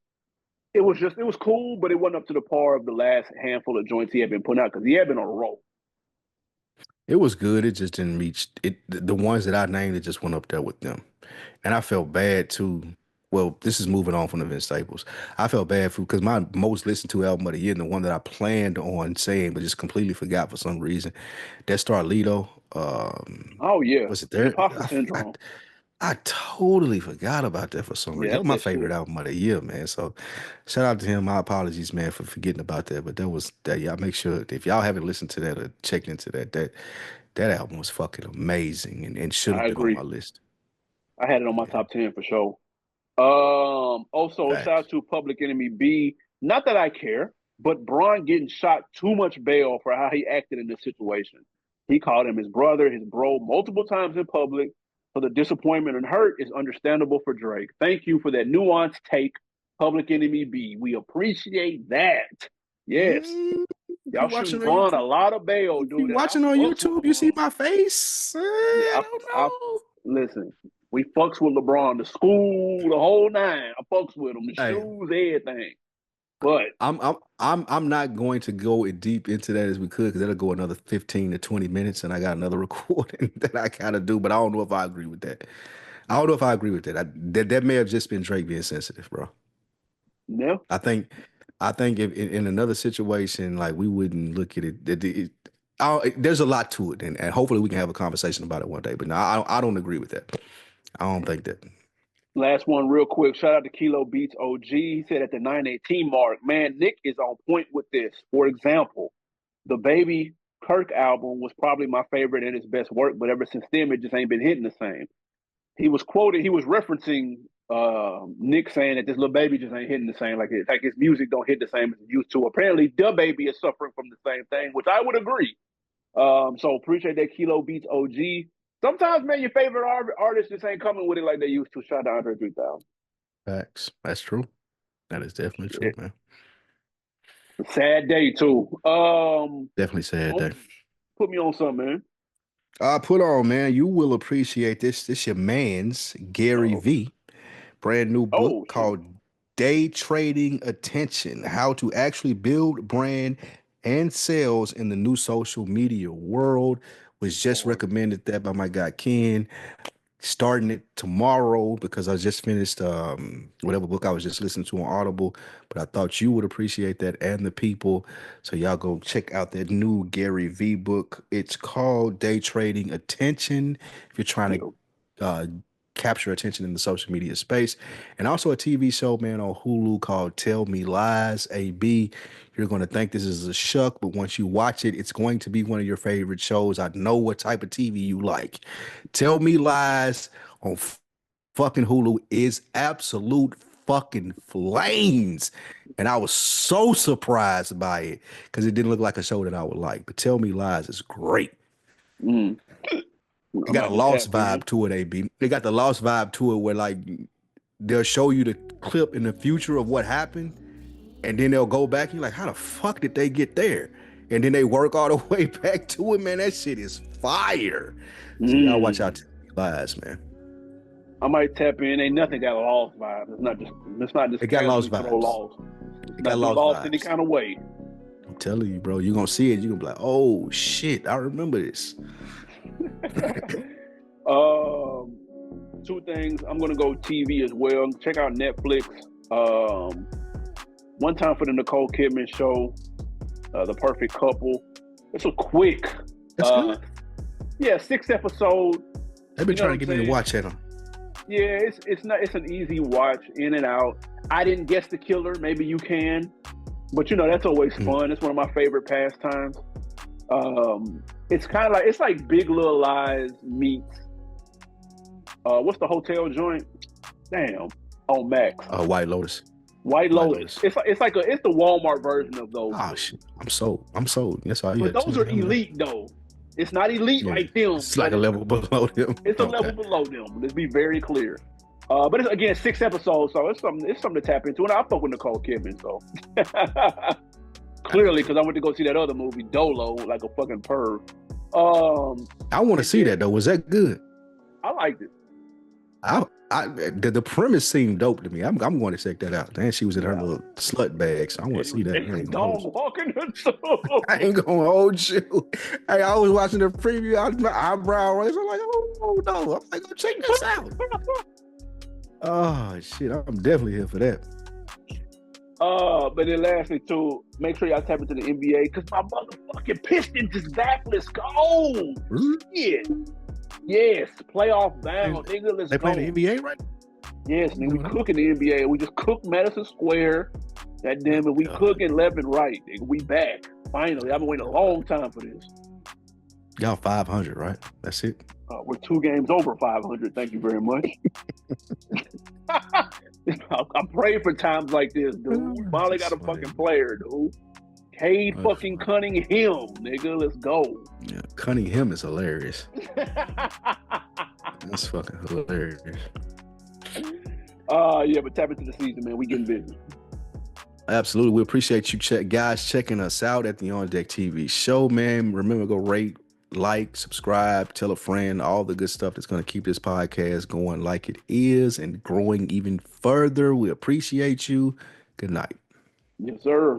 It was cool, but it wasn't up to the par of the last handful of joints he had been putting out because he had been on a roll. It was good. It just didn't reach it. The ones that I named, it just went up there with them, and I felt bad too. Well, this is moving on from the Vince Staples. I felt bad for because my most listened to album of the year, and the one that I planned on saying, but just completely forgot for some reason. That Starlito. Oh yeah, Was it there? imposter syndrome. I totally forgot about that for some Yeah, reason. That that's was my that favorite shit. album of the year, man. So shout out to him. My apologies, man, for forgetting about that. But that was that. Y'all make sure if y'all haven't listened to that or checked into that album was fucking amazing and should have I been on agree. my list. I had it on my Yeah, top 10 for sure. Also, shout out facts. to Public Enemy B. Not that I care, but Braun getting shot too much bail for how he acted in this situation. He called him his brother, his bro, multiple times in public. So the disappointment and hurt is understandable for Drake. Thank you for that nuanced take, Public Enemy B. We appreciate that. Yes, If you y'all watching shooting on Braun a YouTube, lot of bail, if you dude, and I watching on fucks with YouTube, you see LeBron. my face. Yeah, I don't I know. listen. We fucks with LeBron, the school, the whole nine. I fucks with him, the Hey, shoes, everything. But I'm not going to go as deep into that as we could because that'll go another 15 to 20 minutes, and I got another recording that I gotta do. But I don't know if I agree with that. I don't know if I agree with that. That may have just been Drake being sensitive, bro. no, I think I think if in another situation, like we wouldn't look at there's a lot to it, and hopefully we can have a conversation about it one day. But no, I don't agree with that. I don't think that. last one real quick. Shout out to Kilo Beats OG. He said at the 918 mark, man, Nick is on point with this. For example, the Baby Kirk album was probably my favorite and his best work, but ever since then, it just ain't been hitting the same. He was referencing Nick saying that this little baby just ain't hitting the same, like his music don't hit the same as it used to. Apparently, the baby is suffering from the same thing, which I would agree. So appreciate that Kilo Beats OG. Sometimes, man, your favorite artists just ain't coming with it like they used to. Shout out to Andre 3000. Facts. That's true. That is definitely true, Shit. man. Sad day too. Definitely said that. Put me on something, man. Put on, man. You will appreciate this. This your man's Gary Oh, V. Brand new oh book shit. called Day Trading Attention: How to Actually Build Brand and Sales in the New Social Media World. Was just Lord. recommended that by my guy Ken. Starting it tomorrow because I just finished whatever book I was just listening to on Audible, but I thought you would appreciate that and the people. So y'all go check out that new Gary V book. It's called Day Trading Attention. If you're trying Yeah. to capture attention in the social media space, and also a TV show, man, on Hulu called Tell Me Lies. AB, you're going to think this is a shuck, but once you watch it, it's going to be one of your favorite shows. I know what type of TV you like. Tell Me Lies on fucking Hulu is absolute fucking flames. And I was so surprised by it because it didn't look like a show that I would like. But Tell Me Lies is great. Mm. It I got a might be lost tapped in. vibe to it, AB. It got the lost vibe to it where like they'll show you the clip in the future of what happened, and then they'll go back. You're like, how the fuck did they get there? And then they work all the way back to it, man. That shit is fire. So y'all watch out Mm. Tell Me Lies, man. I might tap in. Ain't nothing got a lost vibe. It's not just It got casually lost throw vibes. lost. It's It got not just lost lost any vibes. kind of way. I'm telling you, bro. You're gonna see it. You're gonna be like, oh shit, I remember this. um, Two things. I'm gonna go TV as well. Check out Netflix. Um, One Time for the Nicole Kidman Show, The Perfect Couple. It's a quick, That's uh, good. yeah, 6 episode. They've been You know what trying to I'm get me to saying? watch that. Yeah, it's not. It's an easy watch, in and out. I didn't guess the killer. Maybe you can. But that's always Mm. fun. It's one of my favorite pastimes. It's kind of like Big Little Lies meets what's the hotel joint? Damn, on Max. White Lotus. White White Lotus. Lotus. It's the Walmart version of those Oh two. shit. I'm sold. I'm sold. That's all you But had to those say. are elite though. It's not elite Yeah. like them, It's like a level below them. it's a level Okay. below them. Let's be very clear. But it's again 6 episodes, so it's something to tap into. And I fuck with Nicole Kidman, so clearly because I went to go see that other movie, Dolo, like a fucking perv. I want to see that though. Was that good? I liked it. The premise seemed dope to me. I'm going to check that out. And she was in her Yeah. little slut bag, so I want to see that. It's dog walking. I ain't gonna hold you. Hey, I was watching the preview. My eyebrow raised. I'm like, oh no! I'm like, go check this out. Oh shit! I'm definitely here for that. But then lastly too, make sure y'all tap into the NBA because my motherfucking Pistons is back. Let's go. Shit. Yes, playoff bound, nigga. Let's They go. playing the NBA right? Yes, nigga. We cooking the NBA. We just cooked Madison Square. God damn it, we cooking left and right, nigga. We back. Finally. I've been waiting a long time for this. Y'all 500, right? That's it. We're 2 games over 500. Thank you very much. I pray for times like this, dude. We finally got a fucking player, dude. Cade fucking Cunningham, nigga. Let's go. Yeah, Cunningham is hilarious. That's fucking hilarious. Yeah, but tap into the season, man. We getting busy. Absolutely. We appreciate you guys checking us out at the On Deck TV show, man. Remember, go rate, like, subscribe, tell a friend, all the good stuff that's going to keep this podcast going like it is and growing even further. We appreciate you. Good night. Yes, sir.